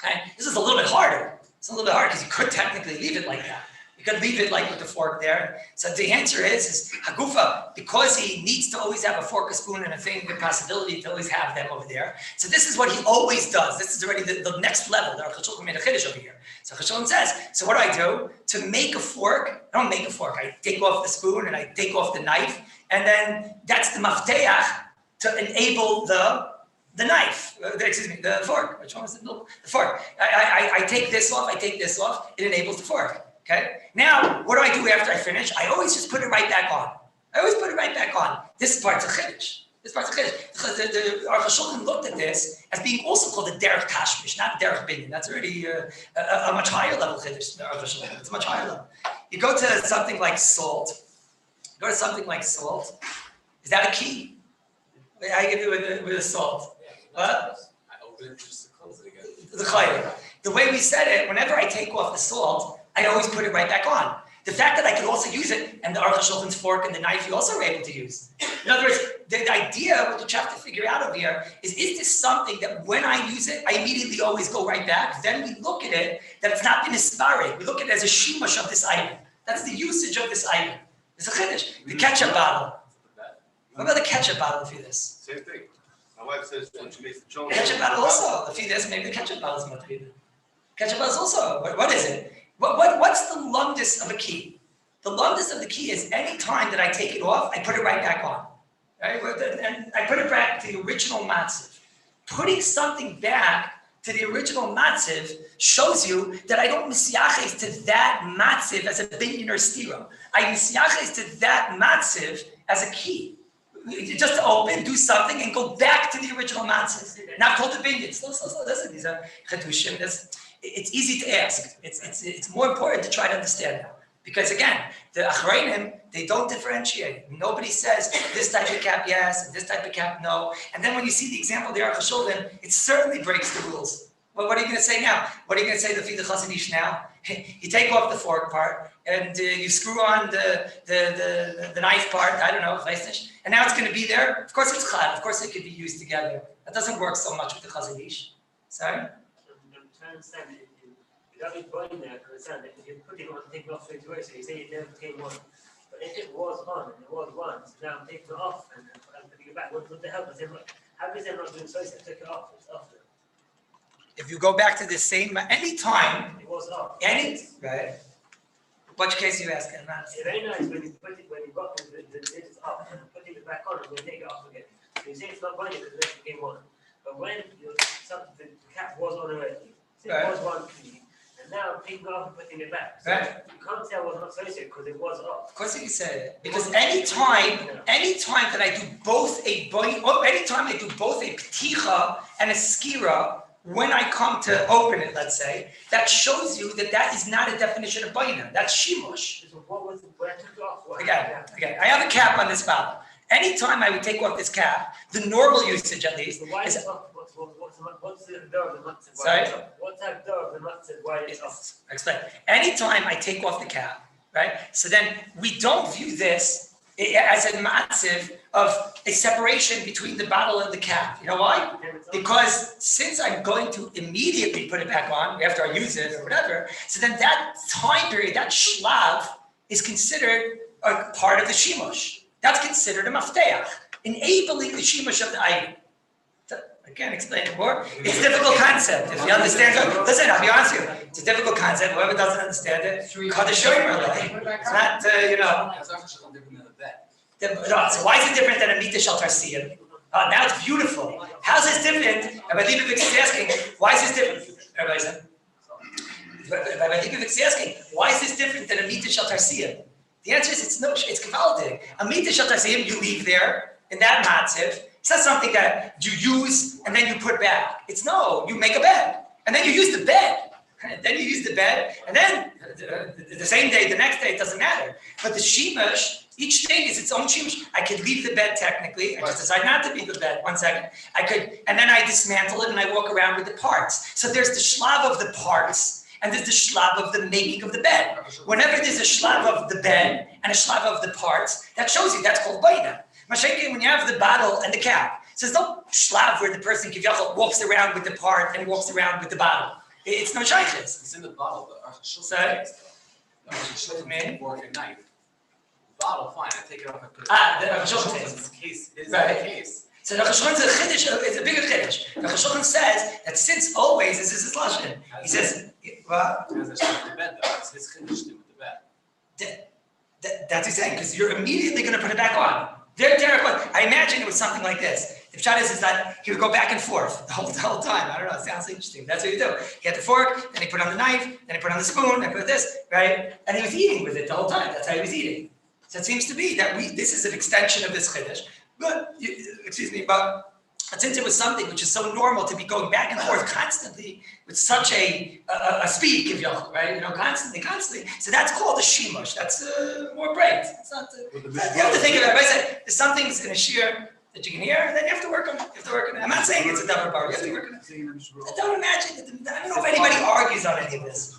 And this is a little bit harder. It's a little bit hard because you could technically leave it like that. You could leave it like with the fork there. So the answer is Hagufa, because he needs to always have a fork, a spoon, and a thing, the possibility to always have them over there. So this is what he always does. This is already the next level. The Aruch HaShulchan made a chiddush over here. So HaShulchan says, so what do? To make a fork, I don't make a fork. I take off the spoon and I take off the knife. And then that's the mafteach to enable the knife, the fork. Which one was it? The fork. I take this off, it enables the fork. Okay. Now, what do after I finish? I always just put it right back on. This part's a chiddush. The Aruch HaShulchan looked at this as being also called a derech tashmish, not derech binyan. That's already a much higher level chiddush. The Aruch HaShulchan. It's a much higher level. You go to something like salt. Is that a key? How you do it with the salt? What? I open it just to close it again. The chayil. The way we said it, whenever I take off the salt, I always put it right back on. The fact that I could also use it, and the Aruch HaShulchan's fork and the knife you also were able to use. In other words, the idea, what you have to figure out over here is this something that when I use it, I immediately always go right back? Then we look at it, that it's not been inspired. We look at it as a shimush of this item. That's the usage of this item. It's a chiddush. The ketchup bottle. What about the ketchup bottle for this? Same thing. My wife says when she makes the children. Ketchup bottle also. If this, maybe the ketchup bottle is much. Ketchup bottle is also. What is it? What's the longest of a key? The longest of the key is any time that I take it off, I put it right back on. Right? And I put it back to the original matziv. Putting something back to the original matziv shows you that I don't misyaches to that matziv as a binyan or stira. I misyaches to that matziv as a key. Just to open, do something, and go back to the original matziv. Not called the binyans. Listen, these are chedushim. It's easy to ask. It's more important to try to understand now. Because again, the achrayim, they don't differentiate. Nobody says this type of cap yes, and this type of cap no. And then when you see the example of the Aruch HaShulchan, it certainly breaks the rules. Well, what are you going to say now? What are you going to say to the Chazon Ish now? You take off the fork part, and you screw on the knife part, I don't know, and now it's going to be there. Of course it's chad. Of course it could be used together. That doesn't work so much with the Chazon Ish. Sorry? I'm trying to understand it. You don't need buying there to understand that if you put it on and take it off straight away, so you say it never came on. But if it was on and it was once, now I'm taking it off and I'm putting it back. What the hell does it look? How is it not doing so? I took it off. It's off. If you go back to the same, any time, It was off. right? Which case are you asking? It's very nice when you put it, when you got the lid is off and putting it back on and then take it off again. So you say it's not buying it because it came on. But when the cap was on already, so it was one key. And now I'm taking it off and putting it back. So you can't say I was not associated because it was off. Of course you can say it. Because any time that I do both a pticha and a skira, when I come to open it, let's say, that shows you that is not a definition of bayna. That's shimush. So what was where I took it off? Again, I have a cap on this bottle. Anytime I would take off this cap, the normal usage at least So why is... is it off? What's the door of the matzah? Sorry? What's that door of the matzah? Why it's off? Explain. Anytime I take off the cap, right? So then we don't view this as a matziv of a separation between the bottle and the cap. You know why? Because since I'm going to immediately put it back on after I use it or whatever, so then that time period, that shlav, is considered a part of the shimush. That's considered a mafteach, enabling the shimush of the item. I can't explain it more. It's a difficult concept. If you understand it, listen, I'll be honest with you. It's a difficult concept. Whoever doesn't understand it, it's not, That's actually different than a bet. So why is it different than a mita shel tarsiyim? Now it's beautiful. How's this different? Rabbi Leibovitz is asking, why is this different? Rabbi Leibovitz is asking, why is this different than a mita shel tarsiyim? The answer is it's gewaldig. A mita shel tarsiyim you leave there in that matziv. It's not something that you use and then you put back. It's you make a bed and then you use the bed. And then you use the bed and then the same day, the next day, it doesn't matter. But the shimush, each thing is its own shimush. I could leave the bed technically. I just decide not to leave the bed. 1 second. I could, and then I dismantle it and I walk around with the parts. So there's the shlav of the parts and there's the shlav of the making of the bed. Whenever there's a shlav of the bed and a shlav of the parts, that shows you that's called bayna. When you have the bottle and the cap, so there's no shlav where the person walks around with the part and walks around with the bottle. It's no shaykhis. It's in the bottle, but Sorry? Fork and knife. The bottle, fine. I take it off and put it. The case is right. the case. So the Chashon is a chiddush. It's a bigger chiddush. The Chashon says that since always this is his lashon. He says, "Well, because it's not the bed though. It's his chiddush with the bed." that's what he's saying because you're immediately going to put it back on. I imagine it was something like this. The pshat is that he would go back and forth the whole time. I don't know, it sounds interesting. That's what he do. He had the fork, then he put on the knife, then he put on the spoon, then put this, right? And he was eating with it the whole time. That's how he was eating. So it seems to be that this is an extension of this chiddush. But since it was something which is so normal to be going back and forth constantly with such a speed, kivyoch, right? Constantly. So that's called a shimush. That's more bright. It's not. You have to think of it. I said there's some things in a shiur that you can hear, and then you have to work on it. I'm not saying it's a double bar. You have to work on it. I don't imagine. I don't know if anybody argues on any of this.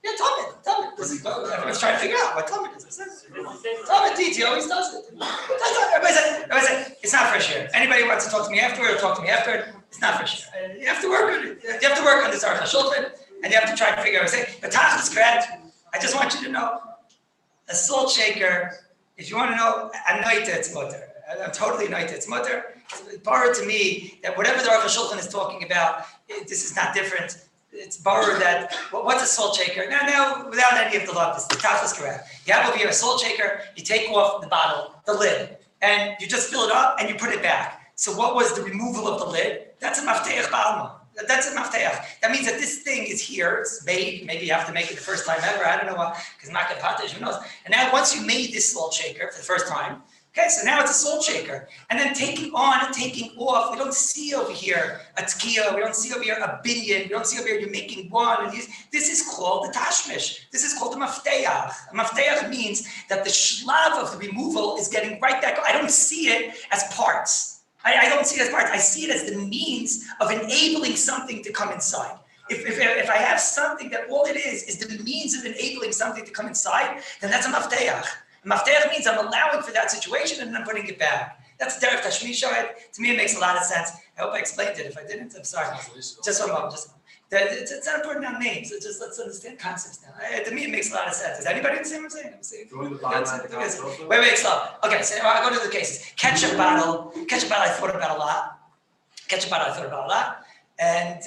Yeah, tell me. This is what everyone's trying to figure out what Talmud is. Talmud he always does it. Everybody said, it's not for Shiur. Anybody who wants to talk to me afterward, or talk to me after, it's not for Shiur. You have to work on it. You have to work on this Aruch HaShulchan, and you have to try to figure out. But Tach is correct. I just want you to know, a salt shaker, if you want to know, I'm noita, it's mutter. I'm totally noita, it's mutter. It's borrowed to me that whatever the Aruch HaShulchan is talking about, this is not different. It's borrowed that, what's a salt shaker? Now, without any of the love, the Tach is correct. You have over here a salt shaker, you take off the bottle, the lid, and you just fill it up and you put it back. So what was the removal of the lid? That's a mafteach ba'alma. That's a mafteach. That means that this thing is here, it's made, maybe you have to make it the first time ever, I don't know what, because makat patash, who knows? And now once you made this salt shaker for the first time, okay, so now it's a salt shaker. And then taking on and taking off, we don't see over here a tkiya, we don't see over here a binyan, we don't see over here you're making one. And this is called the tashmish. This is called the mafteach. A mafteach means that the shlav of the removal is getting right back. I don't see it as parts. I don't see it as parts. I see it as the means of enabling something to come inside. If I have something that all it is the means of enabling something to come inside, then that's a mafteach. Mafteach means I'm allowing for that situation and then I'm putting it back. That's derech tashmish shoed. To me, it makes a lot of sense. I hope I explained it. If I didn't, I'm sorry. Just one moment. It's not important on names. It's just let's understand concepts now. To me, it makes a lot of sense. Does anybody understand what I'm saying? Wait, slow. Okay, so I'll go to the cases. Ketchup bottle, I thought about a lot. And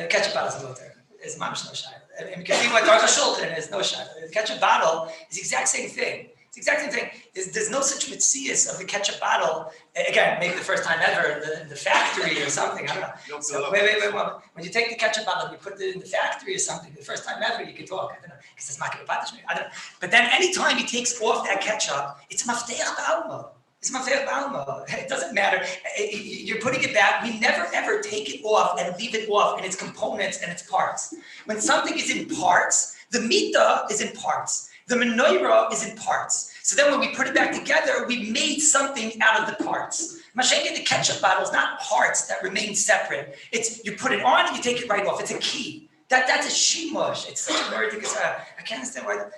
ketchup bottle is mutter. It's mamish no shayla. And because you went Aruch HaShulchan, there's no shayla. The ketchup bottle is the exact same thing. It's the exact same thing. There's no such mitzias of the ketchup bottle. Again, maybe the first time ever in the factory or something. I don't know. So wait. When you take the ketchup bottle and you put it in the factory or something, the first time ever you can talk. I don't know because it's makat patash. I don't know. But then anytime he takes off that ketchup, it's mafteach ba'alma. It's mafteach ba'alma. It doesn't matter. You're putting it back. We never ever take it off and leave it off in its components and its parts. When something is in parts, the mita is in parts. The menorah is in parts. So then when we put it back together, we made something out of the parts. Mashaykin, the ketchup bottle is not parts that remain separate. It's you put it on and you take it right off. It's a key. That's a shimush. It's such a word because I can't understand why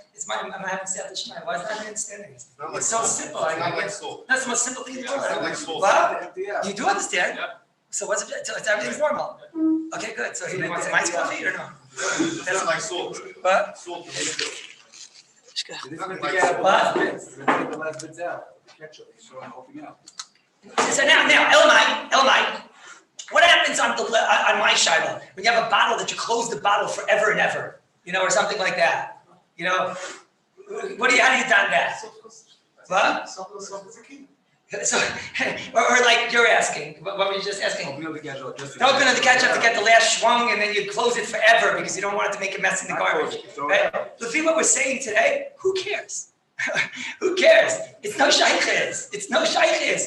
I'm having said the shema. Why is that understanding this? It's so simple. That's the most simple thing to do. Well, you do understand. Yeah. So what's it? So everything's normal. Okay, good. So he wants mice coffee or no? That's like salt. What? Salt. So now, Elamai, what happens on my shiloh when you have a bottle that you close the bottle forever and ever, or something like that? How do you done that? What? So, or like you're asking, what were you just asking? Open up the ketchup to get the last schwung and then you close it forever because you don't want it to make a mess in the garbage. Right? Look, what we're saying today, who cares? Who cares? It's no shaykhis.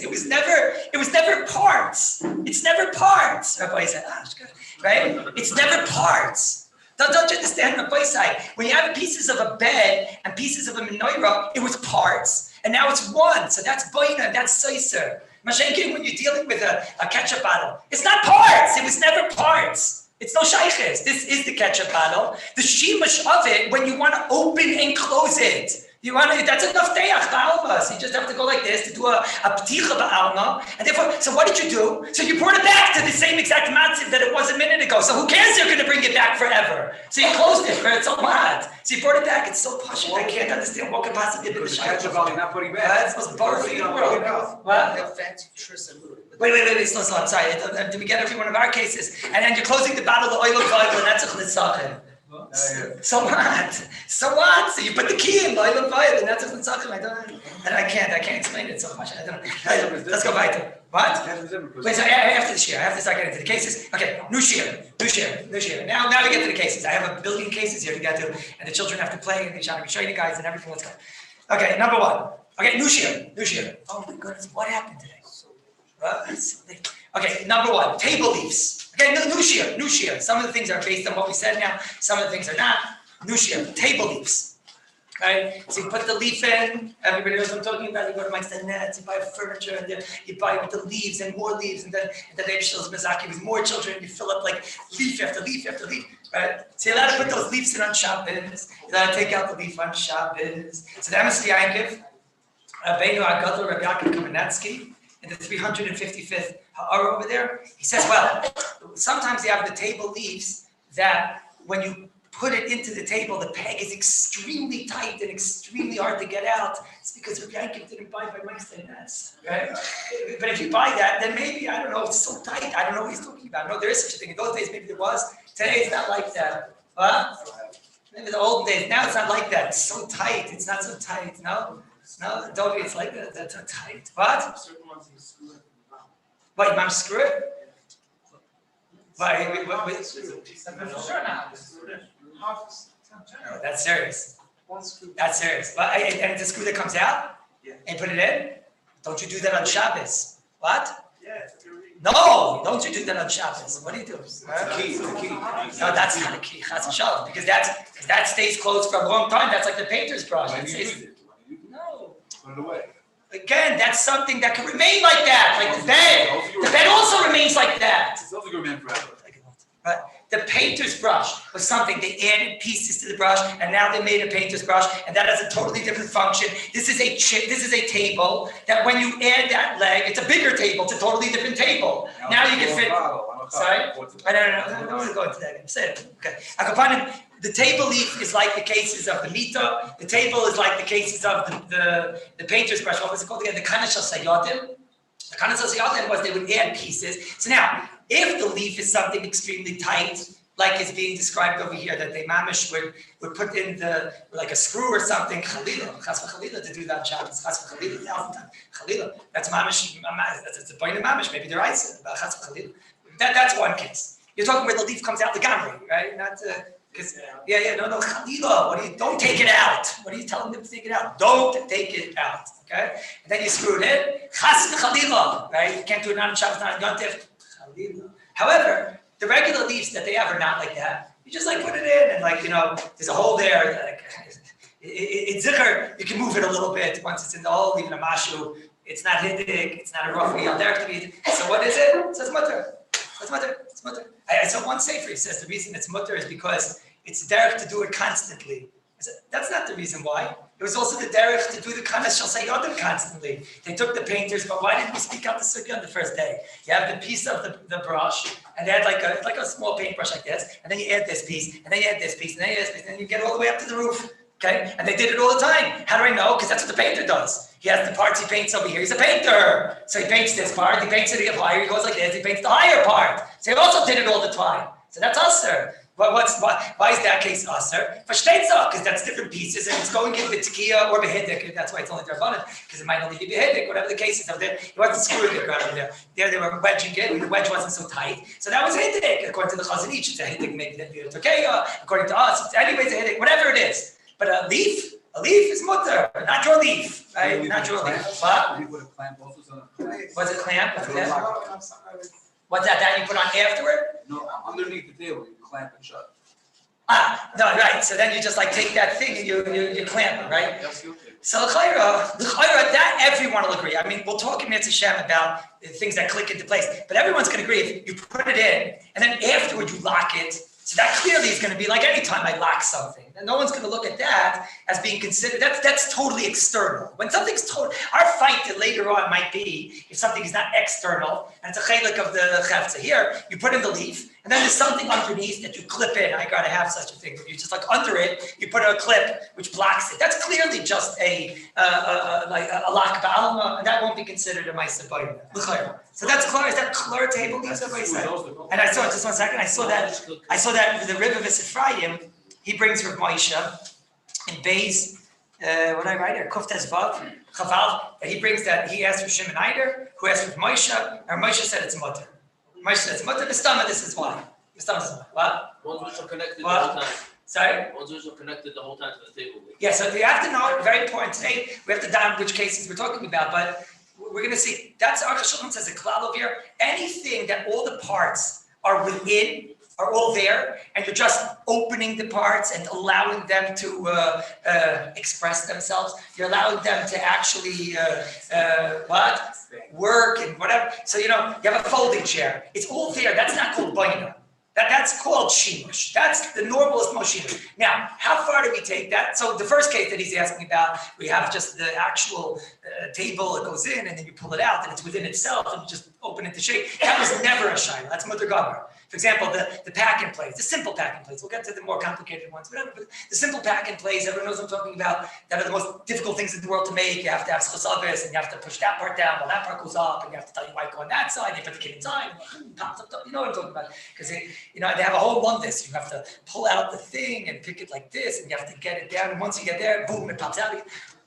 It was never parts. It's never parts. Rabbi said, it's good. Right? It's never parts. Don't you understand Rabbi side? When you have pieces of a bed and pieces of a menorah, it was parts. And now it's one, so that's boina, that's soiser. Mashenkin, when you're dealing with a ketchup bottle, it's not parts. It was never parts. It's no shaykhis. This is the ketchup bottle. The shimush of it when you want to open and close it. That's enough teach ba'alma. So you just have to go like this to do a pticha ba'alma. And therefore, so what did you do? So you brought it back to the same exact matziv that it was a minute ago. So who cares you're going to bring it back forever? So you closed it for it's so mad. So you brought it back. It's so posh. I can't understand what could possibly be the shaykhis. Not putting back. That's the most boring thing in the world. What? Wait, slow. I'm sorry. Did we get every one of our cases? And then you're closing the bottle of oil of Bible, and that's a chlitzachim. So what? So you put the key in oil of Bible, and that's a chlitzachim. I can't explain it so much. I don't know. Let's go back. What? Wait, so after the Shiur, I have to start getting into the cases. Okay, new Shiur. Now we get to the cases. I have a billion cases here to get to, and the children have to play, and they shall be showing you guys and everything. Let's go. Okay, number one. Okay, new Shiur. Oh my goodness, what happened today? Okay, number one, table leaves. Okay, new Shiur. Some of the things are based on what we said now. Some of the things are not. New Shiur, table leaves. Right? So you put the leaf in, everybody knows what I'm talking about. You go to Mike's Nets, you buy furniture, and then you buy with the leaves and more leaves, and then Reb Shil's Mizaki with more children, you fill up like leaf after leaf after leaf. Right? So you're allowed to put those leaves in on Shabbos. You're allowed to take out the leaf on Shabbos. So the Emes Yankiv, Rabbeinu Agadol, Rabbi Yaakov Kamenetsky, in the 355th Ha'ara over there, he says, well, sometimes you have the table leaves that when you put it into the table, the peg is extremely tight and extremely hard to get out. It's because Rabbi Yaakov didn't buy by Wednesday nights, right? But if you buy that, then maybe, I don't know, it's so tight. I don't know what he's talking about. No, there is such a thing. In those days, maybe there was. Today, it's not like that. What? Maybe the old days. Now, it's not like that. It's so tight. It's not so tight. No, don't be. It's like that. That's so tight. What? What, you want to screw it? Why? No, that's serious. That's serious. But, and it's a screw that comes out? Yeah. And put it in? Don't you do that on Shabbos? What? Yeah. No, don't you do that on Shabbos. What do you do? The key. No, that's not a key. Chas v'shalom, because that stays closed for a long time. That's like the painter's brush. When It you stays- use it. No. Put it away. Again, that's something that can remain like that, like the bed. The bed also remains like that. It's also good man forever. Right? The painter's brush was something they added pieces to the brush, and now they made a painter's brush, and that has a totally different function. This is a table that when you add that leg, it's a bigger table. It's a totally different table. Now you can fit. Sorry? I don't want to go into that. I'm saying, okay. The table leaf is like the cases of the mita. The table is like the cases of the painter's brush. What was it called again? The Kallus of Sayadim. The Kallus of Sayadim was they would add pieces. So now, if the leaf is something extremely tight, like is being described over here, that they mamish would put in like a screw or something, chalila, chas v'chalila, to do that Shabbos, chas v'chalila, 1,000 times, chalila. That's mamish, that's the point of mamish, maybe they're ice, but chas v'chalila. That's one case. You're talking where the leaf comes out the gamri, right? Not because no, chalila. Don't take it out. What are you telling them to take it out? Don't take it out, okay? And then you screw it in, chas v'chalila, right? You can't do it not on Shabbos, not on Yom Tov. However, the regular leaves that they have are not like that. You just like put it in and there's a hole there. Like, it's zikr, you can move it a little bit once it's in the hole, even a mashu. It's not hiddik, it's not a rough wheel. So what is it? It says mutter. It's mutter. I saw one sefer, he says the reason it's mutter is because it's derech to do it constantly. I said, that's not the reason why. It was also the derech to do the Kallus shel Sayadim constantly. They took the painters, but why didn't we speak out the sugya on the first day? You have the piece of the brush, and they had like a small paintbrush like this, and then you add this piece, and then you add this piece, and then you add this piece, and then you get all the way up to the roof. Okay? And they did it all the time. How do I know? Because that's what the painter does. He has the parts he paints over here. He's a painter. So he paints this part, he paints it up higher, he goes like this, he paints the higher part. So he also did it all the time. So that's us, sir. Why is that case usher? Versteht's because that's different pieces, and it's going in b'tkiya or b'hiddik. That's why it's only derbanan, because it might only be b'hiddik, whatever the case is. It wasn't screwing it right over there. There they were wedging it, and the wedge wasn't so tight. So that was hiddik. According to the Chazon Ish, it's a hiddik, maybe that'd be a tokeya. According to us, it's anyways a hiddik, whatever it is. But a leaf is mutter, not your leaf, right? Not your leaf. What? You put a clamp also on a clamp. What's a clamp? What's that you put on afterward? No, underneath the table, you clamp it shut. No, right. So then you just take that thing and you clamp it, right? So l'chayra, that everyone will agree. I mean, we'll talk in Mitzvah Shem about things that click into place, but everyone's going to agree if you put it in and then afterward you lock it. So that clearly is going to be like any time I lock something. And no one's going to look at that as being considered, that's totally external. When something's total, our fight that later on might be if something is not external, and it's a chalik of the chavtza. Here, you put in the leaf, and then there's something underneath that you clip in. I got to have such a thing. You just under it, you put a clip which blocks it. That's clearly just a lock ba'alma, and that won't be considered a ma'aseh bayim. So that's clear. Is that clear table leaves? Everybody said. And I saw it just 1 second. I saw that the Rebbe of Ephraim, he brings Rav Moshe in Beis. What did I write here? Kuftes Vav, Chavav. That he brings that he asked for Shimon Eider, who asked for Moshe, and Moshe said it's mutter. Moshe said it's mutter. V'stama, this is why. V'stama is why. What? Ones which are connected the whole time. Sorry? Ones which are connected the whole time to the table. Yeah, so you have to know, very important. Today, we have to down which cases we're talking about, but we're going to see, that's our Shulchan says a klal over here. Anything that all the parts are within, are all there, and you're just opening the parts and allowing them to express themselves. You're allowing them to actually, work and whatever. So, you have a folding chair. It's all there. That's not called baina. That's called shimush. That's the normalest most shimush. Now, how far do we take that? So the first case that he's asking about, we have just the actual table that goes in, and then you pull it out, and it's within itself, and you just open it to shake. That was never a shayla. That's mutter gamer. For example, the pack and plays, the simple pack and plays. We'll get to the more complicated ones, whatever. But the simple pack and plays, everyone knows what I'm talking about. That are the most difficult things in the world to make. You have to have schosavus, and you have to push that part down while that part goes up, and you have to tell your wife go on that side. You put the kid inside, and it pops up. You know what I'm talking about? Because they have a whole oneness. You have to pull out the thing and pick it like this, and you have to get it down. And once you get there, boom, it pops out.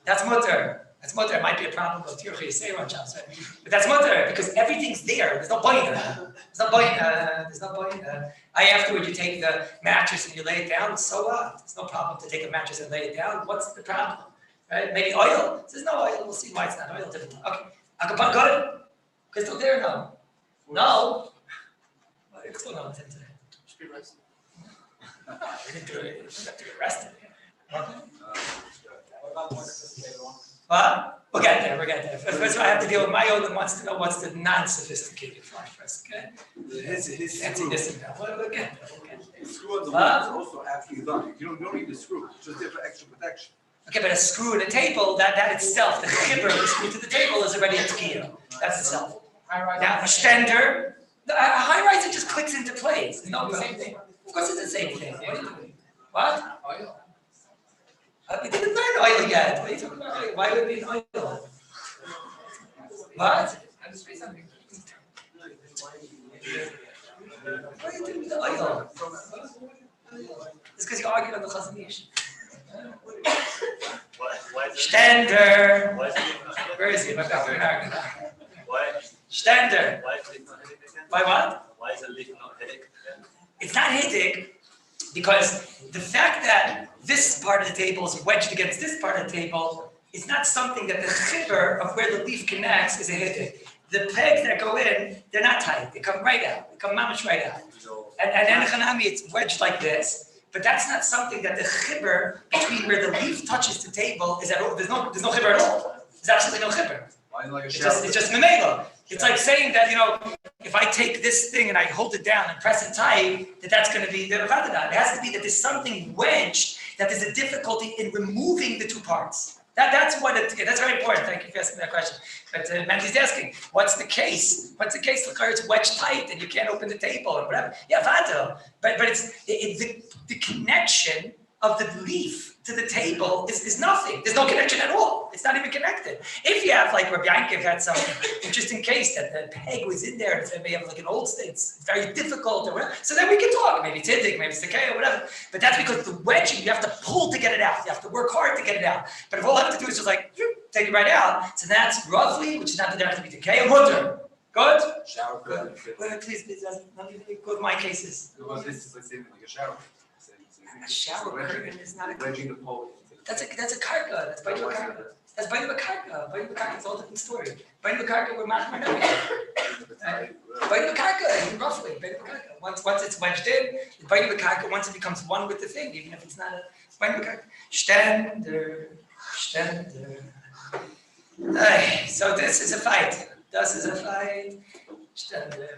That's mutter. That's mutter. It might be a problem with your say on jobs, right? But that's mutter because everything's there. There's no boina. There's no boina. There's no boina. Afterward, you take the mattress and you lay it down. So what? There's no problem to take a mattress and lay it down. What's the problem? Right? Maybe oil. There's no oil. We'll see why it's not oil. Different. Okay. Akapon, good. Crystal there? No. No. What's going on with him today? Should be arrested. We didn't do it. We got to get arrested. Okay. What about the one that says later on? What? We'll get there. First of all, I have to deal with my own that wants to know what's the non-sophisticated one first, okay? His Fancy screw. this and that. We'll get there. The screw on the wall is also actually done. You don't need the screw, it's just there for extra protection. Okay, but a screw in a table, that itself, the chibber, the screw to the table is already a tekiah. That's itself. Now, a stender, a high riser just clicks into place. No, same thing. Of course it's the same thing. What are you doing? What? Oil. We didn't learn oil yet. What are you talking about oil? Why would it be an oil? What? I just say something. What are you doing with the oil? It's because you argued on the Chazanish. Stender. Where is he? Why? Stender. Why what? Why is it not headache? It's not headache because the fact that this part of the table is wedged against this part of the table is not something that the chibber of where the leaf connects is a headache. The pegs that go in, they're not tight. They come right out. They come mamish right out. And then Hanami, it's wedged like this. But that's not something that the chibber between where the leaf touches the table is at all. There's no chibber at all. There's absolutely no chibber. It's just memela. It's like saying that, if I take this thing and I hold it down and press it tight, that's going to be the Ravadana. It has to be that there's something wedged, that there's a difficulty in removing the two parts. That's very important. Thank you for asking that question. But Mandy's asking, what's the case? What's the case? Look, it's wedged tight and you can't open the table or whatever. Yeah, Vado. But it's the connection of the leaf to the table is nothing. There's no connection at all. It's not even connected. If you have, like Rabbi Yankiv had some interesting case that the peg was in there, and maybe have like an old state, it's very difficult or whatever. So then we can talk. Maybe it's Hiddig, maybe it's decay or whatever. But that's because the wedging, you have to pull to get it out. You have to work hard to get it out. But if all I have to do is just like, take it right out, so that's roughly, which is not that there has to be decay or mutter. Good? Shower. Good. Wait, please, let me go to my cases. Well, this is like a shower. A shower curtain is not a Wedging the pole. That's a karka. That's by the karka. That's by the karka. By the karka, it's all a different story. By the karka, we're not By the karka, roughly. By the karka. Once it's wedged in, by the karka, once it becomes one with the thing, even if it's not a by the karka. Stender. So this is a fight. Stender.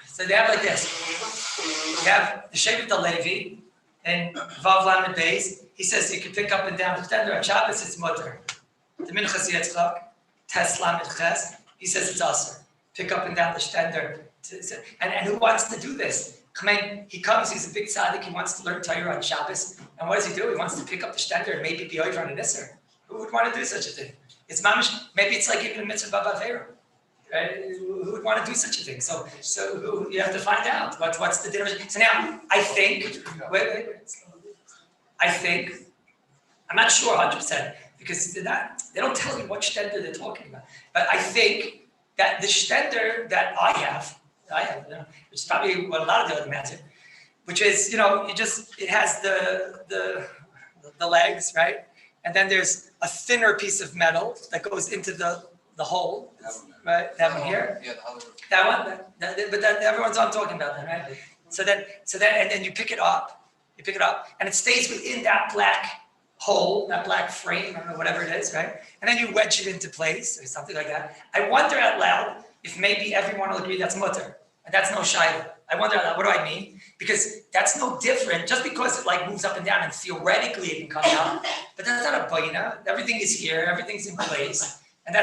So they have like this. You have the shape of the Levi. And Vav Lamed Beis, he says you can pick up and down the stender on Shabbos, it's mutter. The Minchas Yitzchak, Tes Lamed Ches, he says it's aser. Pick up and down the stender. And who wants to do this? He comes, he's a big tzaddik, he wants to learn Torah on Shabbos. And what does he do? He wants to pick up the stender and maybe be over on an Isser. Who would want to do such a thing? It's mamish, maybe it's like even a mitzvah b'avera. Right? Who would want to do such a thing? So you have to find out what's the difference. So now I think, I'm not sure 100% because they don't tell you what stender they're talking about. But I think that the stender that I have, which is probably what a lot of the other imagine, which is it has the legs, right? And then there's a thinner piece of metal that goes into the hole, right? That one here. Yeah, the other. But everyone's on talking about that, right? So then, and then you pick it up, and it stays within that black hole, that black frame, I don't know, whatever it is, right? And then you wedge it into place or something like that. I wonder out loud if maybe everyone will agree that's mutter, and that's no shayla. I wonder, what do I mean? Because that's no different, just because it like moves up and down and theoretically it can come out, but that's not a baina. Everything is here, everything's in place. And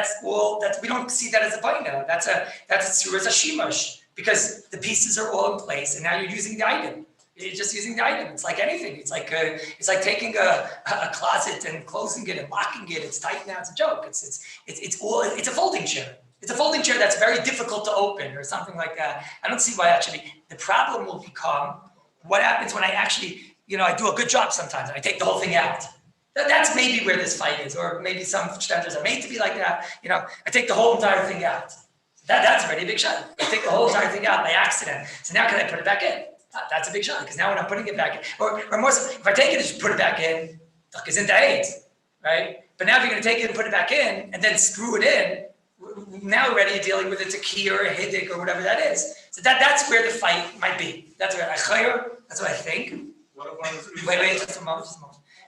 we don't see that as a baina. That's a shiur as a shimush, because the pieces are all in place and now you're using the item. You're just using the item. It's like anything. It's like taking a closet and closing it and locking it. It's tight now. It's a joke. It's a folding chair. It's a folding chair that's very difficult to open or something like that. I don't see why actually. The problem will become what happens when I actually, I do a good job sometimes and I take the whole thing out. That's maybe where this fight is, or maybe some standards are made to be like that. I take the whole entire thing out. That's already a big shot. I take the whole entire thing out by accident. So now can I put it back in? That's a big shot, because now when I'm putting it back in, or more so, if I take it and just put it back in, it's in the eight, right? But now if you're going to take it and put it back in and then screw it in, now already you're dealing with a taki or a hiddik or whatever that is. So that's where the fight might be. That's where that's what I think. Wait, just a moment.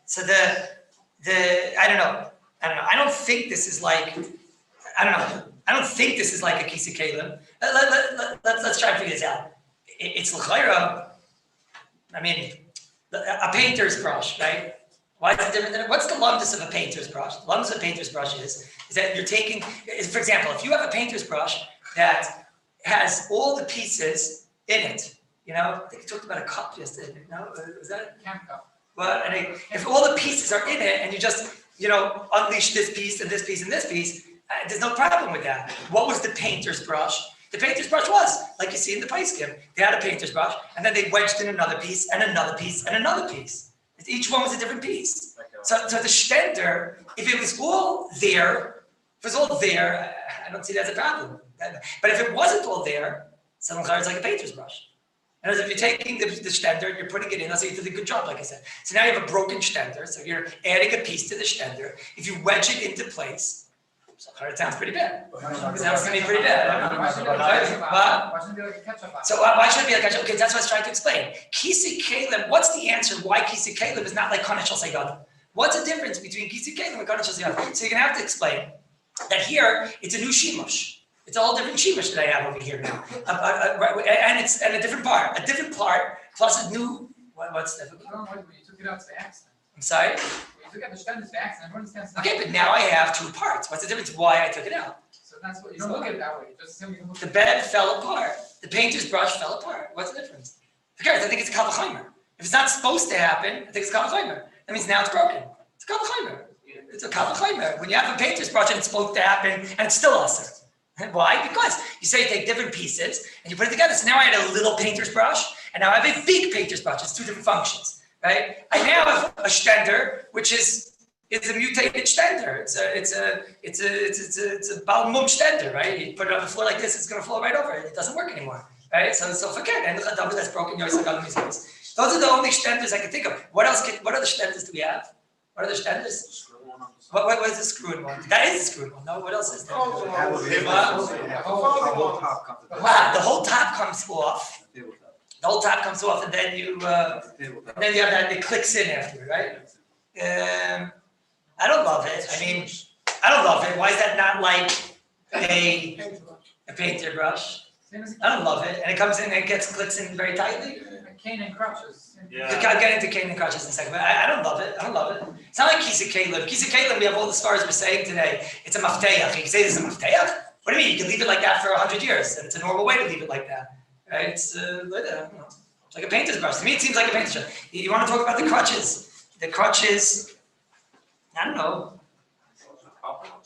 So I don't know. I don't think this is like, I don't think this is like a kisi kalim. Let's try to figure this out. It's l'chayra. I mean, a painter's brush, right? Why is it different than what's the lumdus of a painter's brush? The lumdus of a painter's brush is that you're taking, for example, if you have a painter's brush that has all the pieces in it, I think you talked about a cup yesterday. No, was that it? Camp cup. Well, if all the pieces are in it and you just, unleash this piece and this piece and this piece, there's no problem with that. What was the painter's brush? The painter's brush was, like you see in the Paiskim, they had a painter's brush, and then they wedged in another piece, and another piece, and another piece. Each one was a different piece. So the shtender, if it was all there, I don't see that as a problem. But if it wasn't all there, so it's like a painter's brush. And as if you're taking the shtender, you're putting it in, so you did a good job, like I said. So now you have a broken shtender, so you're adding a piece to the shtender. If you wedge it into place, so it sounds pretty bad. It sounds to me pretty bad. So why should it be like ketchup? Okay, that's what I was trying to explain. Kisi Kalim, what's the answer why Kisi Kalim is not like Kanach Shal Sayad? What's the difference between Kisi Kalim and Kanach Shal Sayad? So you're going to have to explain that here, it's a new Shimush. It's a whole different Shimush that I have over here now. And it's a different part. A different part plus a new, what's different? You took it out to the accident. I'm sorry? You took out the shtender to the accident. Everyone understands that. Okay, but now I have two parts. What's the difference why I took it out? So that's what, you don't look at it that way. Just assume you can look The bed fell apart. The painter's brush fell apart. What's the difference? Okay, I think it's a kavachaymer. If it's not supposed to happen, I think it's kavachaymer. That means now it's broken. It's a kavachaymer. It's a kavachaymer. When you have a painter's brush and it's supposed to happen, and it's still usher. Why? Because you say you take different pieces and you put it together. So now I had a little painter's brush, and now I have a big painter's brush. It's two different functions, right? I now have a shtender, which is a mutated shtender. It's a balmum shtender, right? You put it on the floor like this, it's going to fall right over. It doesn't work anymore, right? So forget it. And the chadav that's broken. Those are the only shtenders I can think of. What other shtenders do we have? What other shtenders? What is the screwed one? That is the screwed one. No, what else is there? The whole top comes off. The whole top comes off, and then you have that. It clicks in after, right? I don't love it. I don't love it. Why is that not like a painter brush? I don't love it. And it comes in and clicks in very tightly. cane and crutches. I'll get into cane and crutches in a second, but I don't love it. It's not like Kisa Caleb. Kisa Caleb, we have all the stars we're saying today. It's a mafteach. You can say this is a mafteach? What do you mean? You can leave it like that for 100 years, and it's a normal way to leave it like that. Right? It's like a painter's brush. To me, it seems like a painter's brush. You want to talk about the crutches? The crutches, I don't know.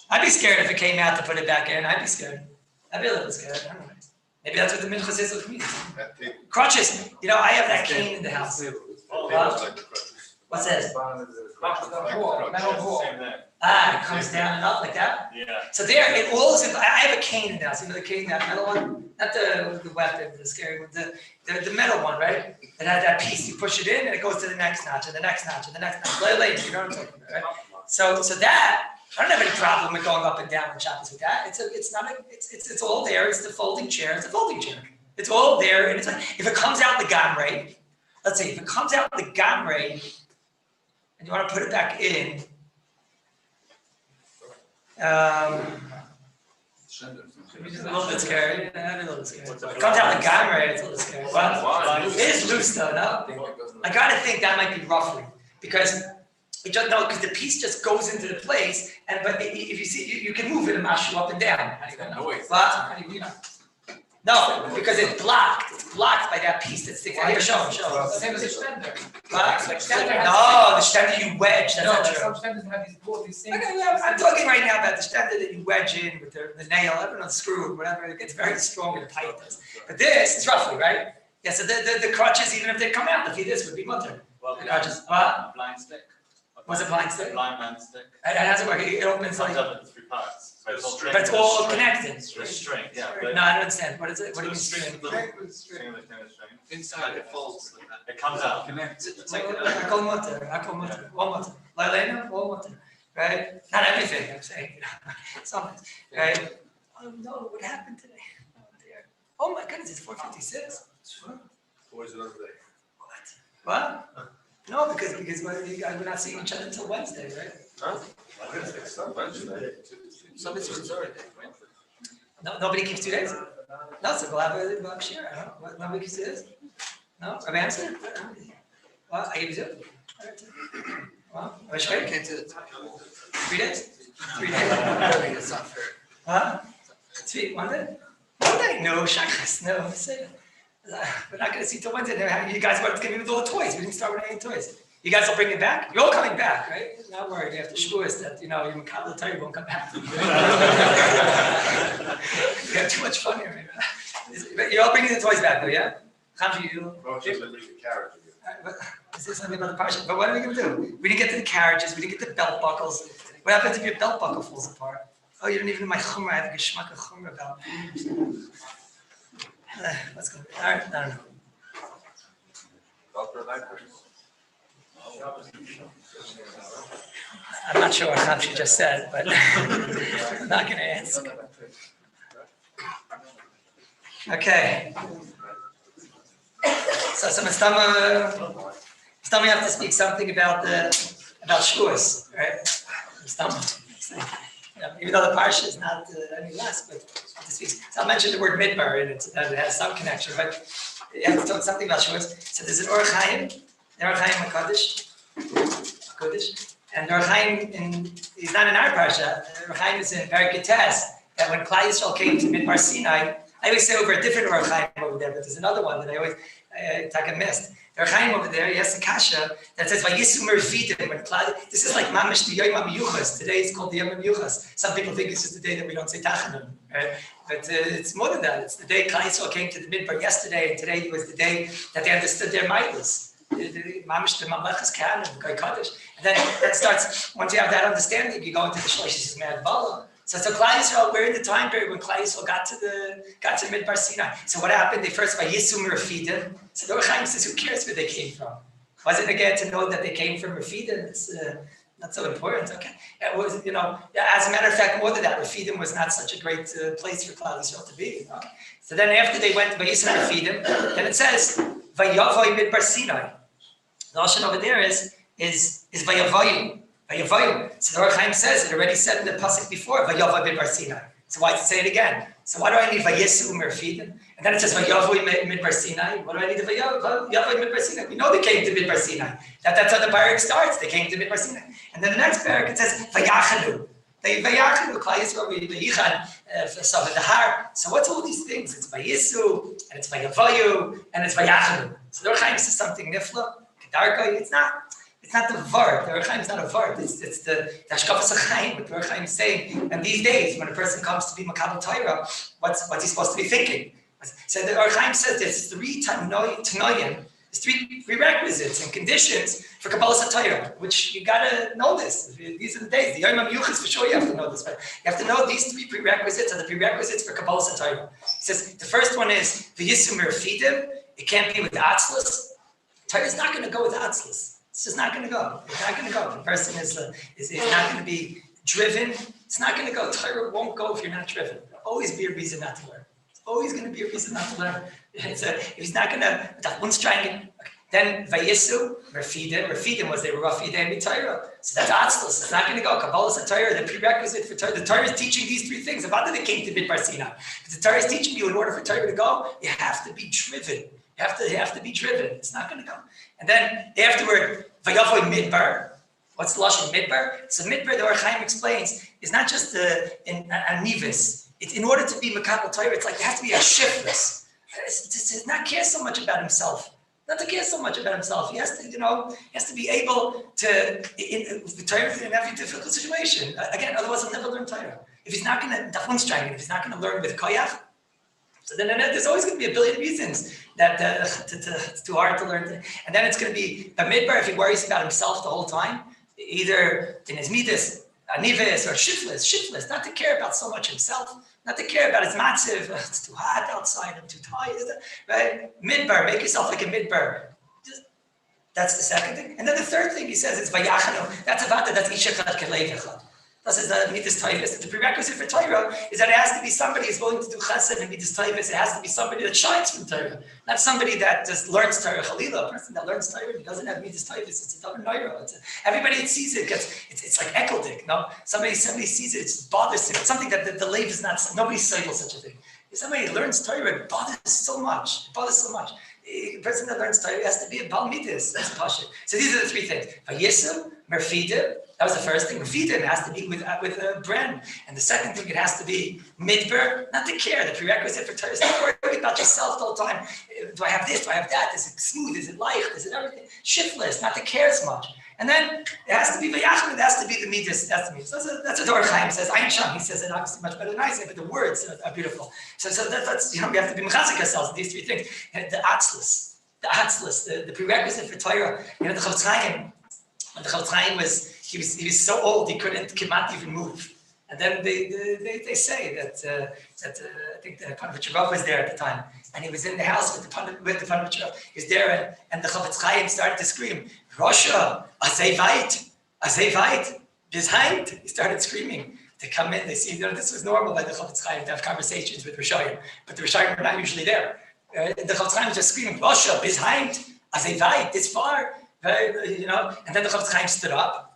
I'd be scared if it came out to put it back in. I'd be scared. I'd be a little scared. I don't know. Maybe that's what the minchas is for me. Crutches. I have that cane in the house. What's this? It comes down and up like that? Yeah. So there, it all is, I have a cane in the house. You know the cane, that metal one? Not the weapon, the scary one, the metal one, right? It has that piece, you push it in and it goes to the next notch and the next notch and the next notch. Later, you know what I'm talking about, right? So that, I don't have any problem with going up and down and Shabbos with that. It's all there. It's the folding chair. It's a folding chair. It's all there. And it's like, if it comes out the gamre, let's say, if it comes out the gamre and you want to put it back in, It's a little bit scary. Yeah, a little bit scary. It comes out the gamma, it's a little scary. Well, it is loose though, no? I gotta think that might be roughly because because the piece just goes into the place, but if you see, you can move it and mash you up and down. No, because it's blocked. It's blocked by that piece that sticks out. Here, show them. Same as a stender. What? Like stender. No, the stender you wedge. That's No, not but true. some stenders have these things. I'm talking right now about the stender that you wedge in with the nail, I don't know, the screw, whatever. It gets very strong and tight. But this is roughly, right? Yeah, so the crutches, even if they come out, this would be mutter. Well, The crutches. What? blind stick. What's a blind stick? Blind man stick. It doesn't work. It opens Comes like, up in 3 parts. but it's all connected. It's a string, yeah. No, I don't understand. What is it? What do you mean String, string? little String with kind of string. Inside it folds like that. It comes out. It's like I call mutter. One mutter. Lailena, one mutter. Right? Not everything, I'm saying. Something. Right? Oh no, what happened today? Oh dear. Oh my goodness, it's 4:56. Always another day. What? No, because we're not seeing each other until Wednesday, right? Huh? It's not Wednesday. some it's already. No, nobody keeps 2 days? No, so we'll have a Shiur. Nobody keeps 2 days? No? Rabbi answer? Well, I give you 2. Well, I wish I Can't do it. 3 days? 3 days? It's not fair. Huh? 3, 1 day? 1 day? No, shachas, no. We're not going to see till Wednesday. You guys want to give me with all the toys. We didn't start with any toys. You guys will bring it back? You're all coming back, right? Not worried. After Shavuos that, your Makabel Torah won't come back. We have too much fun here. You're all bringing the toys back, though, yeah? Hamji, you... Well, just leave the carriage again. Is there something about the parsha? But what are we going to do? We didn't get to the carriages. We didn't get to the belt buckles. What happens if your belt buckle falls apart? Oh, you don't even know my chumrah. I have a geschmack of chumrah belt. Let's go. All right, I don't know. Doctor Library. I'm not sure what Hamshi just said, but I'm not going to answer. Okay. So some Stama have to speak something about Shavuos, right? Even though the parsha is not any less, but to speak. So I'll mention the word midbar in it, that it has some connection, but you have to talk something about Shavuos. So there's an Orach Chaim, Kodesh, and Orach Chaim, he's not in our parsha. Orach Chaim is in Perek Tes, that when Klal Yisrael came to Midbar Sinai, I always say over a different Orach Chaim over there, but there's another one that I always missed. Orach Chaim over there, he has the kasha that says, "Vayisu mervidim." When this is like mamish the Yom HaMiyuchas. Today it's called the Yom HaMiyuchas. Some people think it's just the day that we don't say Tachanun, right? But it's more than that. It's the day Klal Yisrael came to the Midbar yesterday, and today was the day that they understood their mightless. Mamish the Mamlechas Kahanim, Gai Kaddish. And then that starts. Once you have that understanding, you go into the Shlosh Yisrael Bala. So Klal Yisrael, we're in the time period when Klal Yisrael got to Midbar Sinai. So what happened? They first by Yisum Refidim. So the Orach Chaim says, who cares where they came from? Wasn't again to know that they came from Refidim? It's not so important. Okay, it was, as a matter of fact, more than that, Refidim was not such a great place for Klal Yisrael to be. Okay? So then after they went by Yisum Refidim, then it says Vayavoy Midbar Sinai. The Lashon over there is Vayavoyu. So the Orach Chaim says it already said in the pasuk before Vayavoy Midbar Sinai. So why does it say it again? So why do I need Vayisu Merfidim? And then it says Vayavoy Midbar Sinai. What do I need to Vayavoy Midbar Sinai? We know they came to Midbar Sinai. That's how the parak starts. They came to Midbar Sinai. And then the next parak it says Vayachanu. They Vayachanu. Klal Yisrael Vayichan Savadahar. So what's all these things? It's Vayisu and it's Vayavoyu and it's Vayachanu. So the Orach Chaim says something nifla. Kedarka. It's not the vart. The Orach Chaim is not a vart. It's the Hashkafas HaChaim. What the Orach Chaim is saying. And these days, when a person comes to be Makabel Torah, what's he supposed to be thinking? So the Orach Chaim says there's 3 Tanoim, there's 3 prerequisites and conditions for Kabbalas Torah, which you gotta know this. These are the days. The Yom HaMiyuchas, for sure you have to know this, but you have to know these 3 prerequisites are the prerequisites for Kabbalas Torah. He says the first one is the Yisum Refidim. It can't be with Atzlus. Torah is not going to go with Atzlus. It's just not going to go. It's not going to go. The person is not going to be driven. It's not going to go. Torah won't go if you're not driven. There'll always be a reason not to learn. It's always going to be a reason not to learn. If he's not going to, Then Vayisu, Refidim was they were Rafidei B'Torah. So that's Atzlus. It's not going to go. Kabbalah and Torah, the prerequisite for Torah. The Torah is teaching these three things. About that they came to Midbar Sinai. Because the Torah is teaching you in order for Torah to go, you have to be driven. You have to be driven. It's not going to go. And then afterward, Vayavoy Midbar. What's the lashon Midbar? So Midbar, the Or Chaim explains, is not just a nivis. It's in order to be Makabel Torah. It's like there has to be a shiftless. It's not care so much about himself. Not to care so much about himself. He has to, he has to be able to, the Torah in every difficult situation. Again, otherwise he'll never learn Torah. If he's not going to, if he's not going to learn with koyach, so then there's always going to be a billion reasons that it's too hard to learn. And then it's going to be a midbar if he worries about himself the whole time, either in his midas, anivis, or shiftless, not to care about so much himself. Not to care about his matziv, it's too hot outside, I'm too tired, right? Midbar, make yourself like a midbar. That's the second thing. And then the third thing he says is vayachanu. That's about it, that's ishachad kelevechad. This is the midas taivus. The prerequisite for Torah is that it has to be somebody who's willing to do chesed and midas taivus. It has to be somebody that shines from Torah, not somebody that just learns Torah. Chalila, a person that learns Torah and doesn't have midas taivus, it's a double noira. Everybody that sees it it's like echotic. No, somebody sees it, it's bothersome. It's something that the lave is not. Nobody says such a thing. If somebody learns Torah, it bothers so much. A person that learns Torah has to be a bal midas. That's pasha. So these are the three things. Vayisu, merfidim. That was the first thing. Merfidim has to be with a brand. And the second thing, it has to be midbar, not to care. The prerequisite for Torah is not worry about yourself the whole time. Do I have this? Do I have that? Is it smooth? Is it light? Is it everything? Shiftless, not to care as much. And then it has to be vayachim, it has to be the midas. That's the midas. That's what Or Chaim says. Ayin Sham, he says it obviously much better than I say, but the words are beautiful. So that's, we have to be mechazik ourselves in these three things. The atzlus, the prerequisite for Torah. The Chavetz Chaim, when the Chavetz Chaim he was so old he couldn't even move. And then they say that I think the Panavich Rav was there at the time, and he was in the house with the Panavich Rav. He was there, and the Chavetz Chaim started to scream, Rosha, azay vait, behind. He started screaming. They come in, they see, this was normal by the Chavetz Chaim to have conversations with Rishayim, but the Rishayim were not usually there. The Chavetz Chaim was just screaming, Rosha, behind, azay vait, this far, and then the Chavetz Chaim stood up.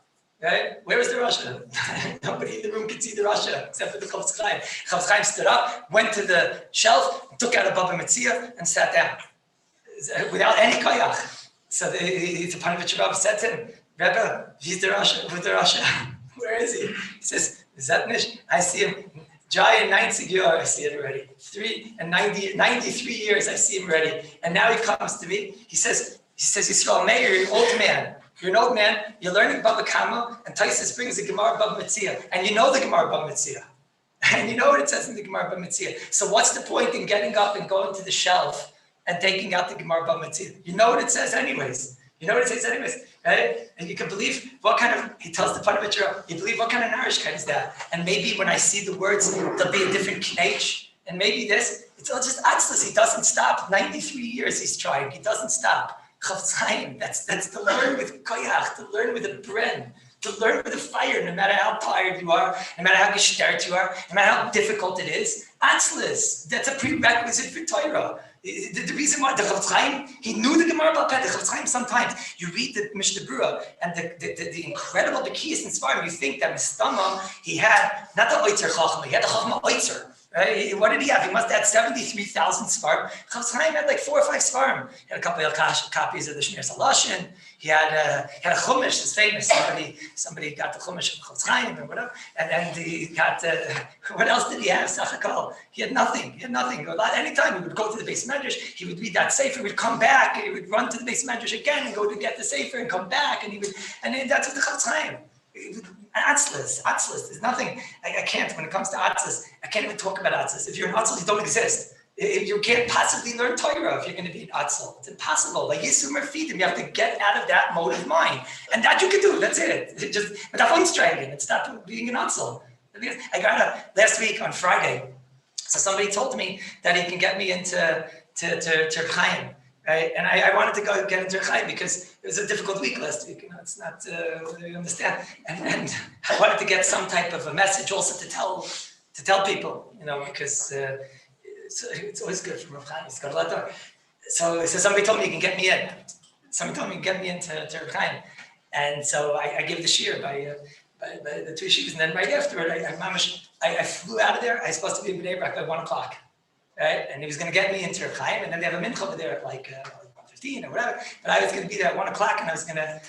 Right? Where was the Rasha? Nobody in the room could see the Rasha except for the Chavetz Chaim. Chavetz Chaim stood up, went to the shelf, took out a Baba Metzia, and sat down without any koyach. So the Panavich Rav said to him, Rebbe, he's the Rasha. Who's the Rasha? Where is he? He says, Zatnish, I see him. Jai in 90 years, I see it already. 93 years, I see him already. And now he comes to me. He says, Yisrael Meir, you're an old man. You're an old man, you're learning Baba Kama, and Taisus brings the Gemara Baba Metzia, and you know the Gemara Baba Metzia. And you know what it says in the Gemara Baba Metzia. So what's the point in getting up and going to the shelf and taking out the Gemara Baba Metzia? You know what it says anyways. Right? And you can believe what kind of, he tells the Panavich Rav, you believe what kind of narishkeit is that? And maybe when I see the words, there'll be a different knech, and maybe this, it's all just atzlus. He doesn't stop. 93 years he's trying, he doesn't stop. Chavetz Chaim, that's to learn with koyach, to learn with a bren, to learn with a fire, no matter how tired you are, no matter how gestert you are, no matter how difficult it is. Atzlus, that's a prerequisite for Torah. The reason why the Chavetz Chaim, he knew the Gemara Bal Peh. The Chavetz Chaim, sometimes you read the Mishnah Berurah and the incredible Bekiyas and Svarim, you think that Mistama, he had not the Oitzer Chachma, he had the Chachma Oitzer. Right? What did he have? He must have had 73,000 svarim. Chavetz Chaim had like 4 or 5 svarim. He had a couple of copies of the Shmir Salashin. He had a chumash. It's famous. Somebody got the chumash of Chavetz Chaim and whatever. And then he got what else did he have? Sachakol. He had nothing. Anytime he would go to the Beis Medrash, he would read that sefer. He would come back. He would run to the Beis Medrash again and go to get the sefer and come back. And then that's what the Chavetz Chaim. Atzlus. There's nothing. I can't. When it comes to atzlus, I can't even talk about atzlus. If you're an atzlus, you don't exist. You can't possibly learn Torah if you're going to be an atzl. It's impossible. Like Yisum or Feedim, you have to get out of that mode of mind, and that you can do. That's it. Just without unstrangling and stop being an atzl. I got last week on Friday. So somebody told me that he can get me into to Chaim. Right? And I wanted to go get into Chaim because it was a difficult week last week. It's not, you understand. And I wanted to get some type of a message also to tell people, because it's always good from Rav Chaim. So somebody told me you can get me in. Somebody told me, get me into Reb Chaim. And so I gave the shiur by the two yeshivas, and then right afterward, I flew out of there. I was supposed to be in Bnei Brak by 1:00, right? And he was going to get me into Reb Chaim, and then they have a mincha over there at like 1:15 or whatever. But I was going to be there at 1:00, and I was going to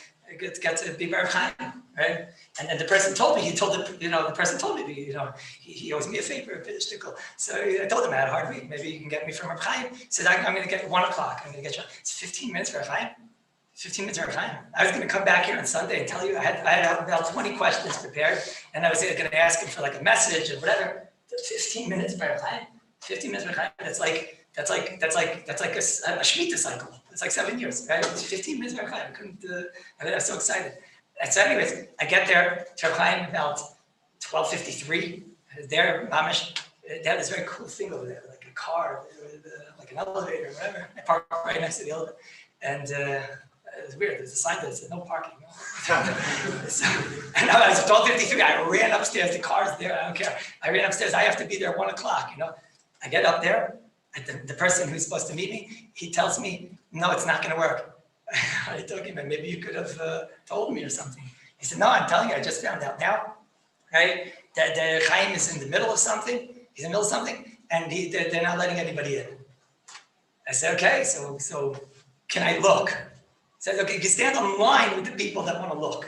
get to be by Reb Chaim, right? And then the person told me, the person told me, he owes me a favor, a bit of shtickle. So I told him I had a hard week. Maybe you can get me from Reb Chaim. He said, I'm going to get 1:00. I'm going to get you. It's 15 minutes for Reb Chaim. 15 minutes of time. I was going to come back here on Sunday and tell you I had about 20 questions prepared, and I was going to ask him for like a message or whatever. 15 minutes per time. 15 minutes per time. That's like a Shemitah cycle. It's like 7 years, right? It's 15 minutes per time. I was so excited. And so, anyways, I get there to Chaim about 12:53. There, Mamish, they have this very cool thing over there, like a car, like an elevator, or whatever. I park right next to the elevator, and. It's weird. There's a sign that says no parking. And I was 12:53. I ran upstairs. The car's there. I don't care. I ran upstairs. I have to be there at 1:00. I get up there. The person who's supposed to meet me, he tells me, "No, it's not going to work." I told him, maybe you could have told me or something. He said, "No, I'm telling you. I just found out now. Right? The Chaim is in the middle of something. He's in the middle of something, and they're not letting anybody in." I said, "Okay. So can I look?" Said, okay, you stand on line with the people that want to look.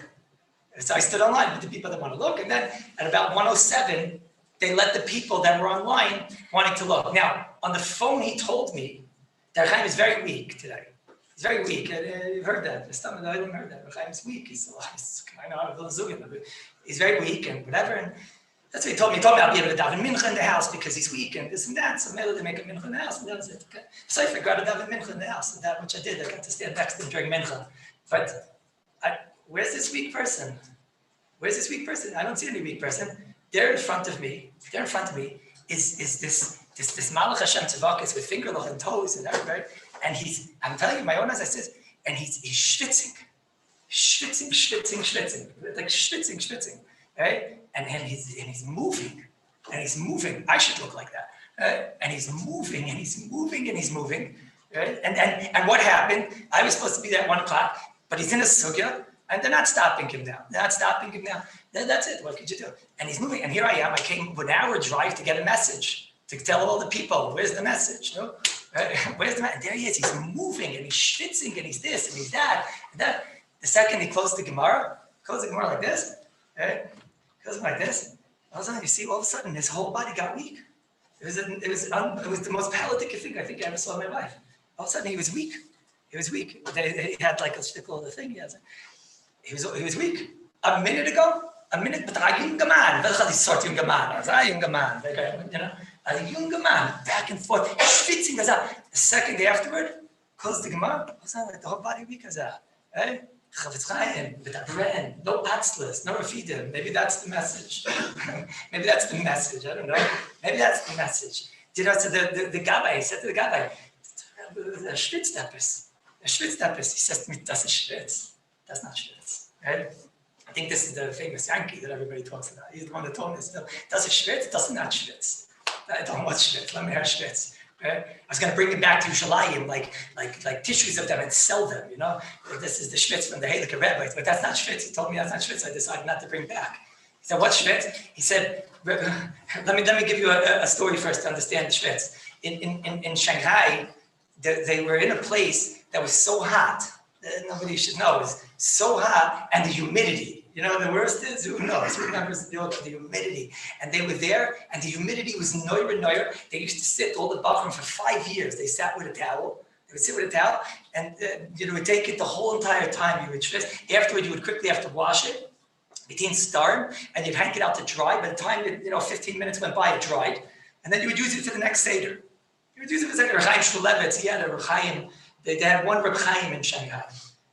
So I stood on line with the people that want to look. And then at about 1:07, they let the people that were online wanting to look. Now, on the phone, he told me that Chaim is very weak today. He's very weak. You've heard that. I haven't heard that. Chaim is weak. He's very weak and whatever. And that's what he told me. He told me I'll be able to daven mincha in the house because he's weak and this and that. So maybe they make a mincha in the house, and that was it. Okay. So I forgot to daven mincha in the house, and that which I did. I got to stand next to him during mincha. But where's this weak person? Where's this weak person? I don't see any weak person. There in front of me is this Malach Hashem Tzavakis with fingerlach and toes and everything. Right? And I'm telling you, my own as I says, and he's schwitzing, like schwitzing, right? And he's moving. I should look like that. And he's moving. Right? And what happened? I was supposed to be there at 1:00, but he's in a sugya, and they're not stopping him now. That's it. What could you do? And he's moving. And here I am. I came 1 hour drive to get a message, to tell all the people, where's the message? No? Where's the message? There he is. He's moving, and he's schwitzing, and he's this, and he's that, and that. The second he closed the Gemara like this, right? Goes like this. All of a sudden, you see, all of a sudden, his whole body got weak. It was the most paralytic thing I think I ever saw in my life. All of a sudden, he was weak. He had like a stickle of the thing. He was weak. A minute, but a younger man. A younger man, back and forth, schwitzing as out. The second day afterward, closed the Gemara. Like the whole body weak as out. Right? With that brand, no atzlas, no refidim. Maybe that's the message. I don't know. Maybe that's the message. So the Gabbai said to the Gabbai, a schwitzteppes. He says to me, that's a schwitz. That's not schwitz. Right? I think this is the famous Yankee that everybody talks about. He's the one that told me this. Does it schwitz? Does it not schwitz? I don't want schwitz. Let me have schwitz. Right? I was going to bring them back to Yerushalayim, like tissues of them and sell them, This is the schwitz from the Halachos of Bishul, but that's not schwitz. He told me that's not schwitz. I decided not to bring back. He said, what's schwitz? He said, let me give you a story first to understand the schwitz. In Shanghai, they were in a place that was so hot, nobody should know, it was so hot, and the humidity. The worst is, who knows? Who remembers the humidity? And they were there, and the humidity was noyer. They used to sit, all the Bachram, for 5 years. They sat with a towel. And it would take it the whole entire time. You would schwitz. Afterward, you would quickly have to wash it. Between starn, and you'd hang it out to dry. By the time 15 minutes went by, it dried. And then you would use it for the next Seder. You would use it for the Seder. Reb Chaim Shmulevitz, he had a Reb Chaim. They had one Reb Chaim in Shanghai.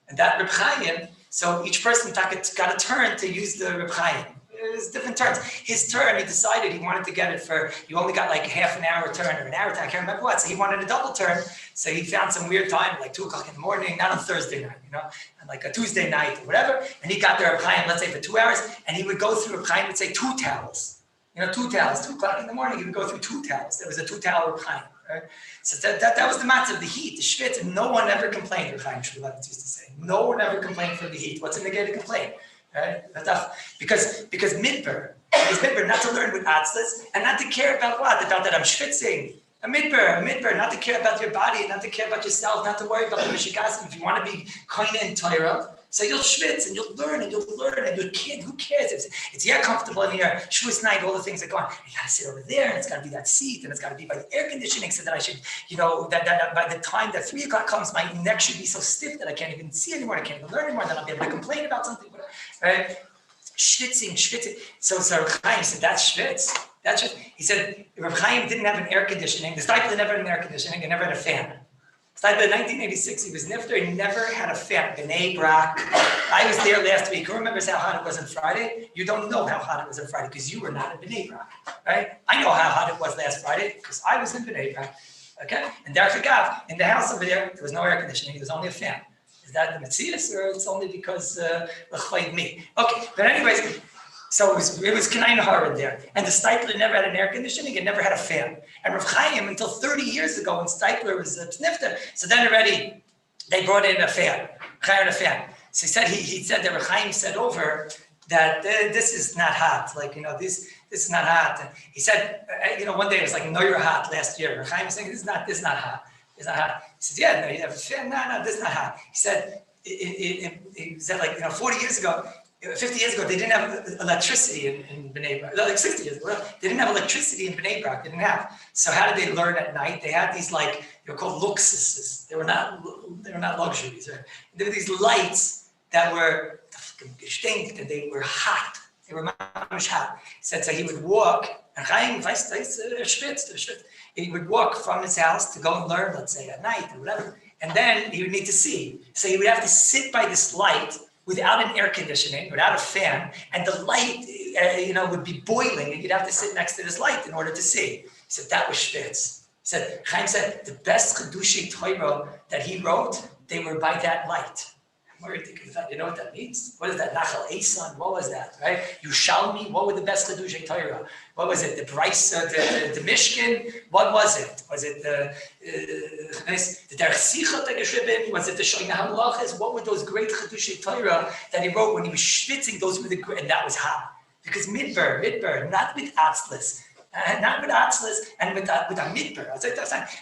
And that Reb Chaim, so each person got a turn to use the Reb Chaim. It was different turns. His turn, he decided he wanted to get it you only got like half an hour turn or an hour turn, I can't remember what. So he wanted a double turn. So he found some weird time, like 2:00 in the morning, not on Thursday night, and like a Tuesday night or whatever. And he got there Reb Chaim, let's say for 2 hours, and he would go through Reb Chaim, would say 2 towels. 2 towels, 2:00 in the morning, he would go through 2 towels. There was a 2-towel Reb Chaim. Right? So that was the matter of the heat, the schwitz, and no one ever complained. Chaim Shmulevitz used to say, no one ever complained for the heat. What's in the gate to complain? Right? Because midbar is midbar not to learn with atzlis and not to care about what? About that I'm schwitzing. A midbar, not to care about your body, not to care about yourself, not to worry about the mishigasim. If you want to be kind and Torah, so you'll schwitz and you'll learn and you kid, who cares? It's comfortable in here, Shavuos night, all the things that go on. You gotta sit over there, and it's gotta be that seat, and it's gotta be by the air conditioning, so that I should, that by the time that 3 o'clock comes, my neck should be so stiff that I can't even see anymore, I can't even learn anymore, then I'll be able to complain about something, right? Schwitzing. So Rabbi Chaim said, that's schwitz. That's just, he said, Rabbi Chaim didn't have an air conditioning, the Steipler never had an air conditioning, they never had a fan. Steipler in 1986, he was nifter, he never had a fan. B'nai Brak. I was there last week. Who remembers how hot it was on Friday? You don't know how hot it was on Friday because you were not in B'nai Brak, right? I know how hot it was last Friday because I was in B'nai Brak, okay? And Derek Agav, in the house over there was no air conditioning, there was only a fan. Is that the Metzias or it's only because me? Okay, but anyways, so it was Kanain Hara there. And the Steipler never had an air conditioning, it never had a fan. And Rav Chaim, until 30 years ago, when Steipler was Pnifter, so then already they brought in a fan, Chaim a fan. So he said that Rav Chaim said over that this is not hot, this is not hot. And he said, one day it was like, no, you're hot last year. Rav Chaim was saying, this is not hot. It's not hot. He said, yeah, no, you have a fan. No, this is not hot. He said, 40 years ago, 50 years ago, they didn't have electricity in B'nai Brak. Like 60 years ago, they didn't have electricity in B'nai Brak. They didn't have. So how did they learn at night? They had these they're called luxuses. They were not luxuries. Right? There were these lights that were distinct and they were hot. They were much hot. He said so he would walk and he would walk from his house to go and learn, let's say at night or whatever, and then he would need to see. So he would have to sit by this light without an air conditioning, without a fan, and the light, would be boiling, and you'd have to sit next to this light in order to see. He said that was schwitz. He said, Chaim said, the best Chedushei Torah that he wrote, they were by that light. You know what that means? What is that? Nachal Esan, what was that, right? Yushalmi, what were the best Chedushei Torah? What was it? The Brisa, the Mishkan? What was it? Was it the Derech Sicha that geschrieben? Was it the Shoina HaMelachos? What were those great Chedushei Torah that he wrote when he was schwitzing? Those were the great, and that was hot. Because midbar, not with atzlis. Not with atzlis, and with a midbar.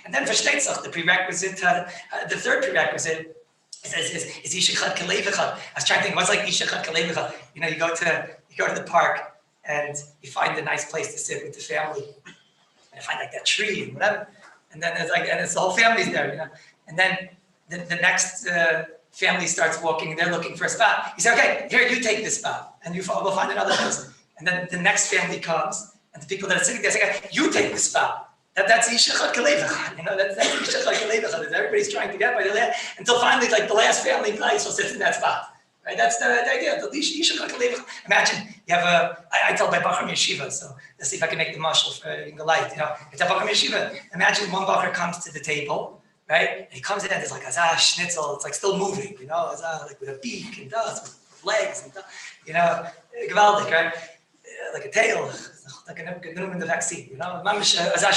And then versteht the prerequisite, the third prerequisite, is Ishachad Kalevachad. I was trying to think, what's like Ishachad Kalevachad? You go to the park and you find a nice place to sit with the family, and you find like that tree and whatever, and then it's the whole family's there, And then the next family starts walking and they're looking for a spot. You say, okay, here, you take this spot, and we'll find another person. And then the next family comes, and the people that are sitting there say, okay, you take the spot. That's Ishachad Kalevachad, that's Ishachad Kalevachad. Everybody's trying to get by the last, until finally, the last family nice will sit in that spot, right? That's the idea. The Ishachad Kalevachad. Imagine you have I tell by Bachar Yeshiva, so let's see if I can make the mashal in the light. It's a Bachar Yeshiva. Imagine one Bachar comes to the table, right? And he comes in, there's like azah schnitzel. It's like still moving, azah like with a beak and dust, with legs and gewaldig, right? Like a tail. Like a in the vaccine, mamish azah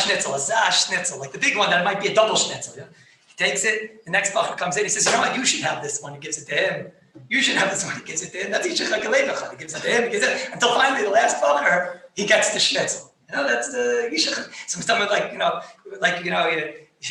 schnitzel, like the big one that might be a double schnitzel. He takes it. The next bacher comes in. He says, what? You should have this one. He gives it to him. You should have this one. He gives it to him. That's Ishachad Kalevachad. He gives it to him. He gives it until finally the last bacher he gets the schnitzel. That's the Ishachad. So someone you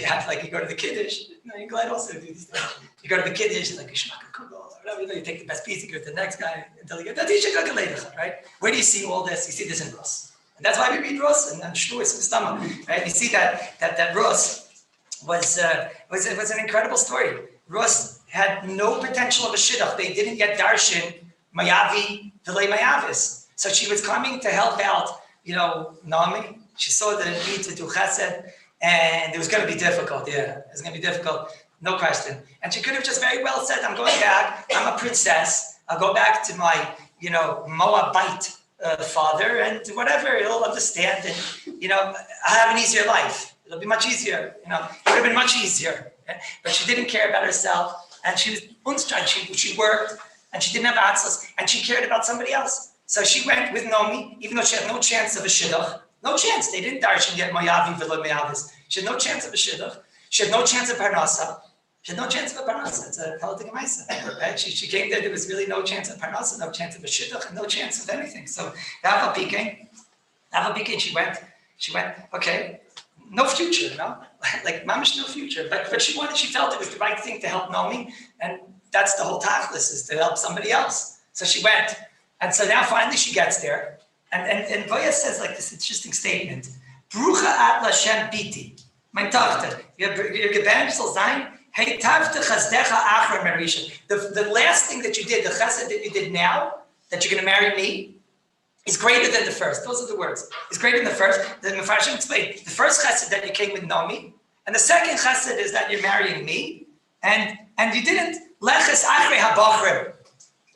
have you go to the kiddush. You glad also do these things. You go to the kiddush like Yishmaka Kugel. You take the best piece, you give it to the next guy until you get that's Ishachad Kalevachad, right? Where do you see all this? You see this in Rus. And that's why we read Rus and Shluis V'Stama, right? You see that Rus was an incredible story. Rus had no potential of a shidduch. They didn't get darshan mayavi v'lei mayavis. So she was coming to help out, Naomi. She saw the need to do chesed, and it was going to be difficult. Yeah, it was going to be difficult, no question. And she could have just very well said, "I'm going back. I'm a princess. I'll go back to my, Moabite father, and whatever, he'll understand, and I have an easier life. It'll be much easier, it would have been much easier. Okay? But she didn't care about herself, and she was unstrung. She worked, and she didn't have access, and she cared about somebody else. So she went with Naomi, even though she had no chance of a shidduch, No chance. They didn't darshan yet Moyavi v'lo Moyavis. She had no chance of a shidduch. She had no chance of parnasa. She had no chance of a parnasa. It's a politic maisa, right? She came there was really no chance of parnasa, no chance of a shidduch, and no chance of anything. So Hava Pikein, she went, okay, no future, no? Like mamish no future. But she felt it was the right thing to help Naomi, and that's the whole tachlis, is to help somebody else. So she went, and so now finally she gets there, and Boaz says like this interesting statement, Brucha at Lashem Biti, mein Tochter, your Gebärm soll sein, hey tavte chazdecha achra merisha. The last thing that you did, the chesed that you did now, that you're going to marry me, is greater than the first. Those are the words. It's greater than the first. The Mefarshim explained, the first chesed that you came with Naomi, and the second chesed is that you're marrying me, and you didn't leches achre habachrim.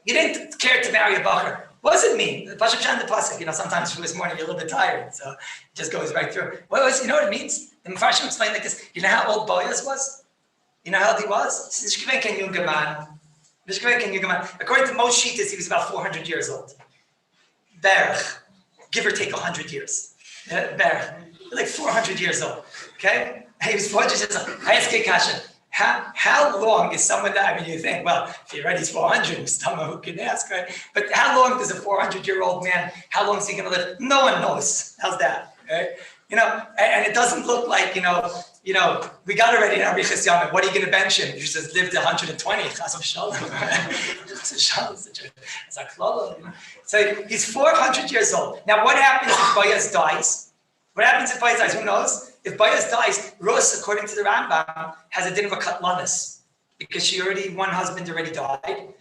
You didn't care to marry a bacher. What does it mean? The Pasuk Shan the Pasuk, sometimes from this morning you're a little bit tired, so it just goes right through. You know what it means? The Mefarshim explained like this. You know how old Boaz was? You know how old he was? According to most Shitas, he was about 400 years old. Berach, give or take 100 years. Berach, like 400 years old. Okay? He was 400 years old. I ask you a question. How long is someone that, you think, well, if you're ready, he's 400, someone who can ask, right? But how long does a 400-year-old man, how long is he going to live? No one knows. How's that, right? And it doesn't look like, we got already in Arichas Yamim. What are you going to bench him? You just lived 120. So he's 400 years old. Now, what happens if Boaz dies? Who knows? If Boaz dies, Rus, according to the Rambam, has a din of a katlanis because one husband already died.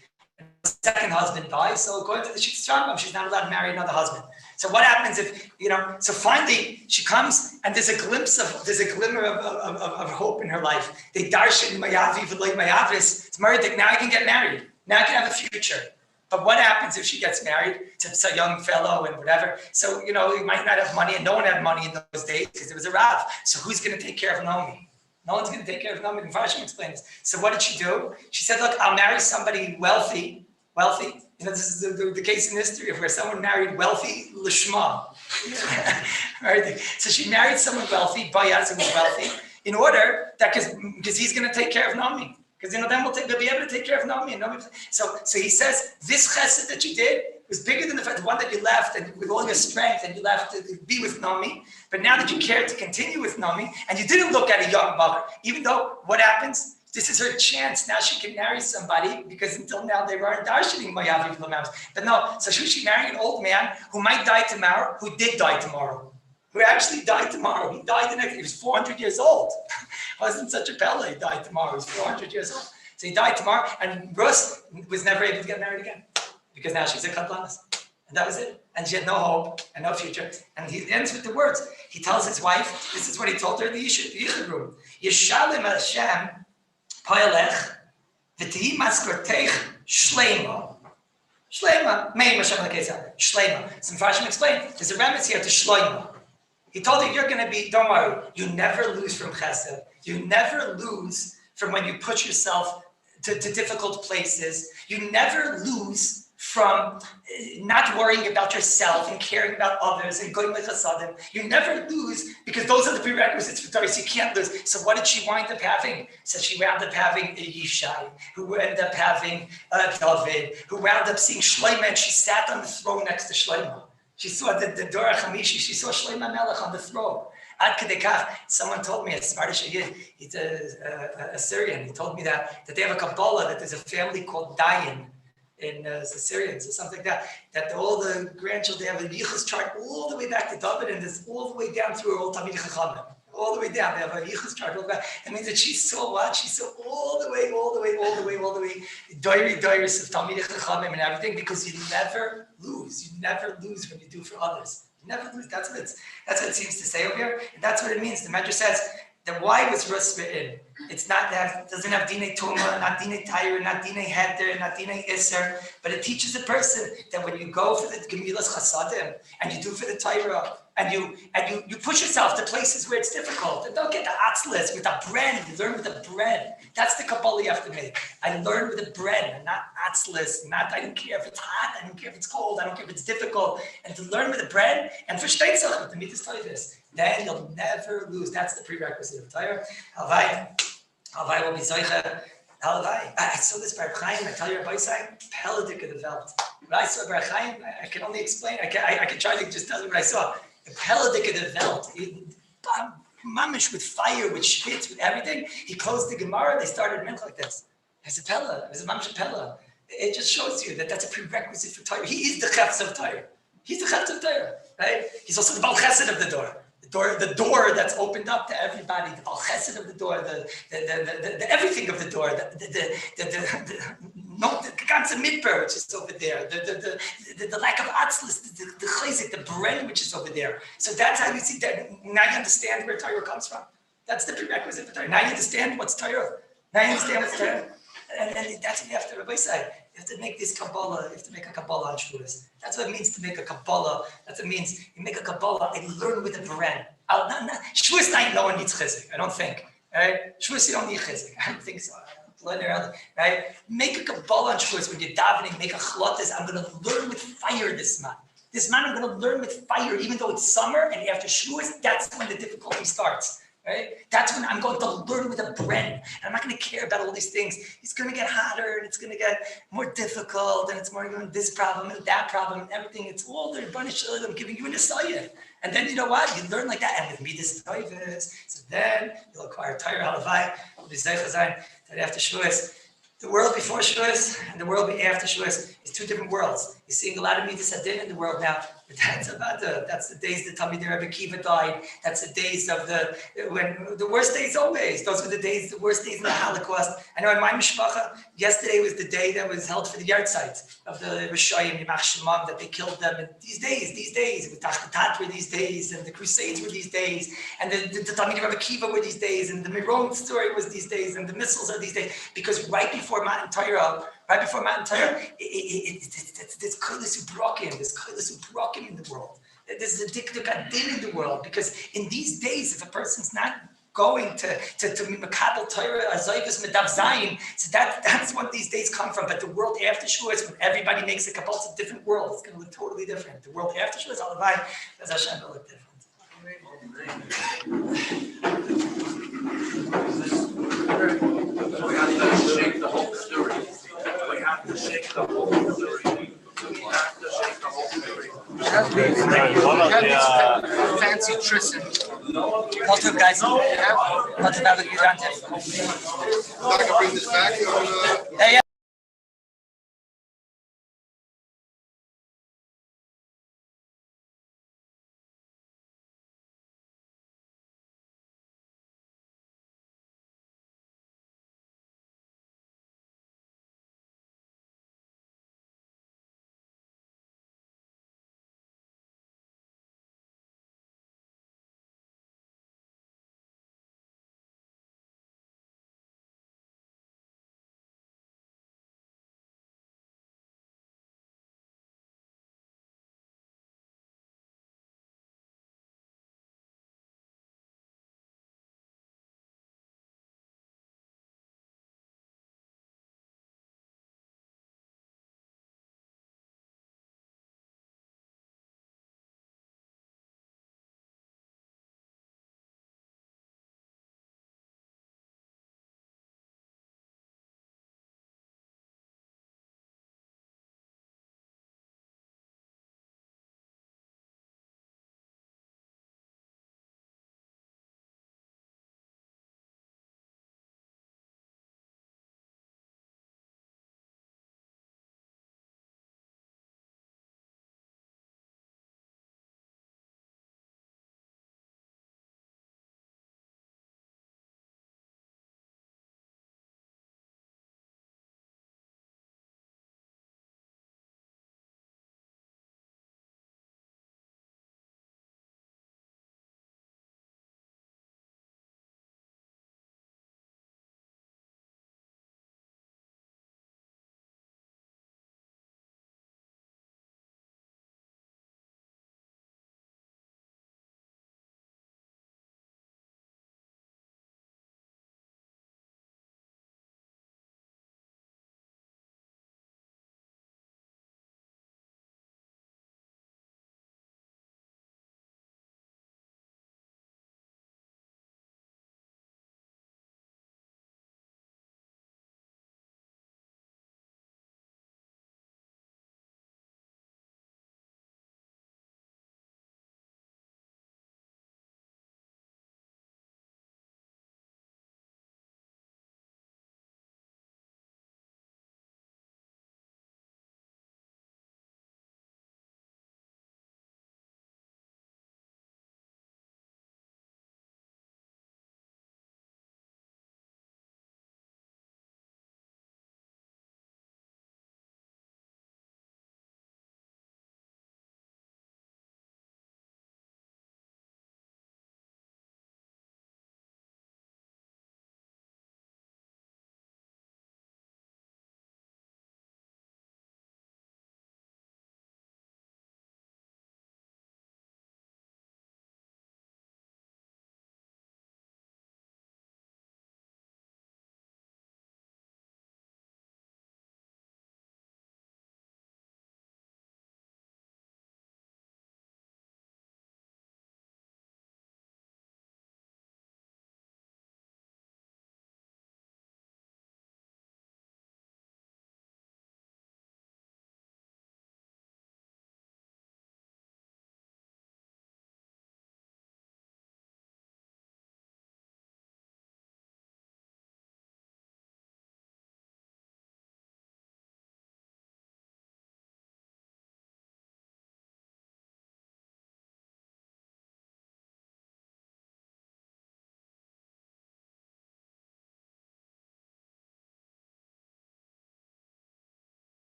The second husband dies, so according to the Shittas Rambam, she's not allowed to marry another husband. So what happens if, so finally she comes and there's a glimmer of hope in her life. They darshan mayavi v'loy mayavis. It's married, now I can get married. Now I can have a future. But what happens if she gets married to a young fellow and whatever? So, he might not have money, and no one had money in those days because there was a Rav. So who's going to take care of Naomi? No one's going to take care of Naomi. And Farshim explained this. So what did she do? She said, look, I'll marry somebody wealthy. This is the case in history of where someone married wealthy Lishma. Right? So she married someone wealthy, Boaz, who was wealthy, in order that, because he's going to take care of Naomi. Because then they'll be able to take care of Naomi. So he says, this chesed that you did was bigger than the one that you left, and with all your strength, and you left to be with Naomi. But now that you cared to continue with Naomi, and you didn't look at a young mother, even though what happens? This is her chance. Now she can marry somebody, because until now they weren't darshaning Mayavi V'Lamavis. But no, so she married an old man who might die tomorrow, who did die tomorrow. Who actually died tomorrow. He died the next, he was 400 years old. Wasn't such a pella, he died tomorrow. He was 400 years old. So he died tomorrow, and Rus was never able to get married again. Because now she's a katlanis. And that was it. And she had no hope and no future. And he ends with the words. He tells his wife, this is what he told her in the Yichud room. Yeshalem Hashem poyalech v'tihi maskorteich shleima. Shleima. Meim Hashem l'keisa. Shleima. Some Farshim explain, there's a remez here to shleima. He told her, you're going to be, don't worry, you never lose from chesed. You never lose from when you put yourself to difficult places. You never lose from not worrying about yourself and caring about others and going with chasadim. You never lose because those are the prerequisites for Torah, so you can't lose. So what did she wind up having? So she wound up having a Yishai, who ended up having David, who wound up seeing Shlomo, and she sat on the throne next to Shlomo. She saw the Dora Hamishi, she saw Shlomo Melech on the throne. Ad Kedekach, someone told me, as smart as he is, he's a Syrian, he told me that they have a Kabbalah, that there's a family called Dayan in the Syrians or something like that, that all the grandchildren, they have a Yichus chart all the way back to David, and it's all the way down through all Talmidei Chachamim. All the way down, they have a Yichus chart all the way back. It means that she saw what? She saw all the way, Doiris of Talmidei Chachamim and everything, because you never lose. You never lose when you do for others. You never lose. That's what it seems to say over here. And that's what it means. The Medrash says Then why was Rus written? It's not that, doesn't have Dinei Tumah, not Dinei Taira, not Dinei Heter, not Dinei Isser, but it teaches a person that when you go for the Gemilas Chasadim, and you do for the Torah, and you push yourself to places where it's difficult, and don't get the atzlis with the bread, you learn with the bread. That's the Kabbalah you have to make. I learn with the bread, and not atzlis, not I don't care if it's hot, I don't care if it's cold, I don't care if it's difficult, and to learn with the bread, and for Shteitzel, with the Midas Toivis, then you'll never lose. That's the prerequisite of Torah. Halvai will be Zoicha. Halvai. I saw this by Chaim. I tell you, Rabbi saying, Peladik of the Welt. What I saw by Chaim, I can only explain. I can try to just tell you what I saw. The Peladik of the Welt. Mamish with fire, with schwitz, with everything. He closed the Gemara. They started mint like this. There's a Pella. There's a Mamish Pella. It just shows you that that's a prerequisite for Torah. He is the Chefs of Torah. He's the Chefs of Torah, right? He's also the Baal Chesed of the door. The door that's opened up to everybody, the Baal Chesed of the door, the everything of the door, the ganze Midbar, which is over there, the lack of atzlis, the chayzik, the bread, which is over there. So that's how you see that. Now you understand where Torah comes from. That's the prerequisite for Torah. Now you understand what's Torah. Now you understand what's Torah. And that's what you have to, Rabbi say. You have to make this Kabbalah, you have to make a Kabbalah on Shavuos. That's what it means to make a Kabbalah. That's what it means. You make a Kabbalah and you learn with the bread. Shavuos night, no one needs chizik, I don't think. Right? Shavuos, you don't need chizik. I don't think so. Right? Make a Kabbalah on Shavuos when you're davening, make a chlotis. I'm going to learn with fire this month. This month I'm going to learn with fire, even though it's summer and after Shavuos, that's when the difficulty starts. Right? That's when I'm going to learn with a bread. And I'm not going to care about all these things. It's going to get hotter and it's going to get more difficult and it's more going to this problem and that problem and everything. It's all the Rebbeinu I'm giving you an asayah. And then you know what? You learn like that. And with me, this is so then you'll acquire Torah Halavai. You'll be Zeicha Zayin that after Shavuos. The world before Shavuos and the world after Shavuos is two different worlds. You're seeing a lot of Midas Hadin in the world now, but that's the days the Talmidei Rebbe Kiva died. That's the days of when the worst days always. Those were the worst days in the Holocaust. I know in my mishpacha, yesterday was the day that was held for the yard sites of the Rishayim, Yimach Shemam, that they killed them. And these days, with Tachtatat were these days, and the Crusades were these days, and the Talmidei Rebbe Kiva were these days, and the Miron story was these days, and the missiles are these days. Because right before Matan Torah, this Kallus in the world. There's a dikduk adin in the world, because in these days, if a person's not going to Makabel Torah, Azayvus Medav Zayin, so that's what these days come from. But the world after Shavuos, when everybody makes a Kabbalah, it's a different world. It's going to look totally different. The world after Shavuos, Alavai, as Hashem will look different. We have to shake the whole story. We have to shake the whole story. Fancy tristan. Not to guys. Not to have a good Not gonna bring this back. Yeah.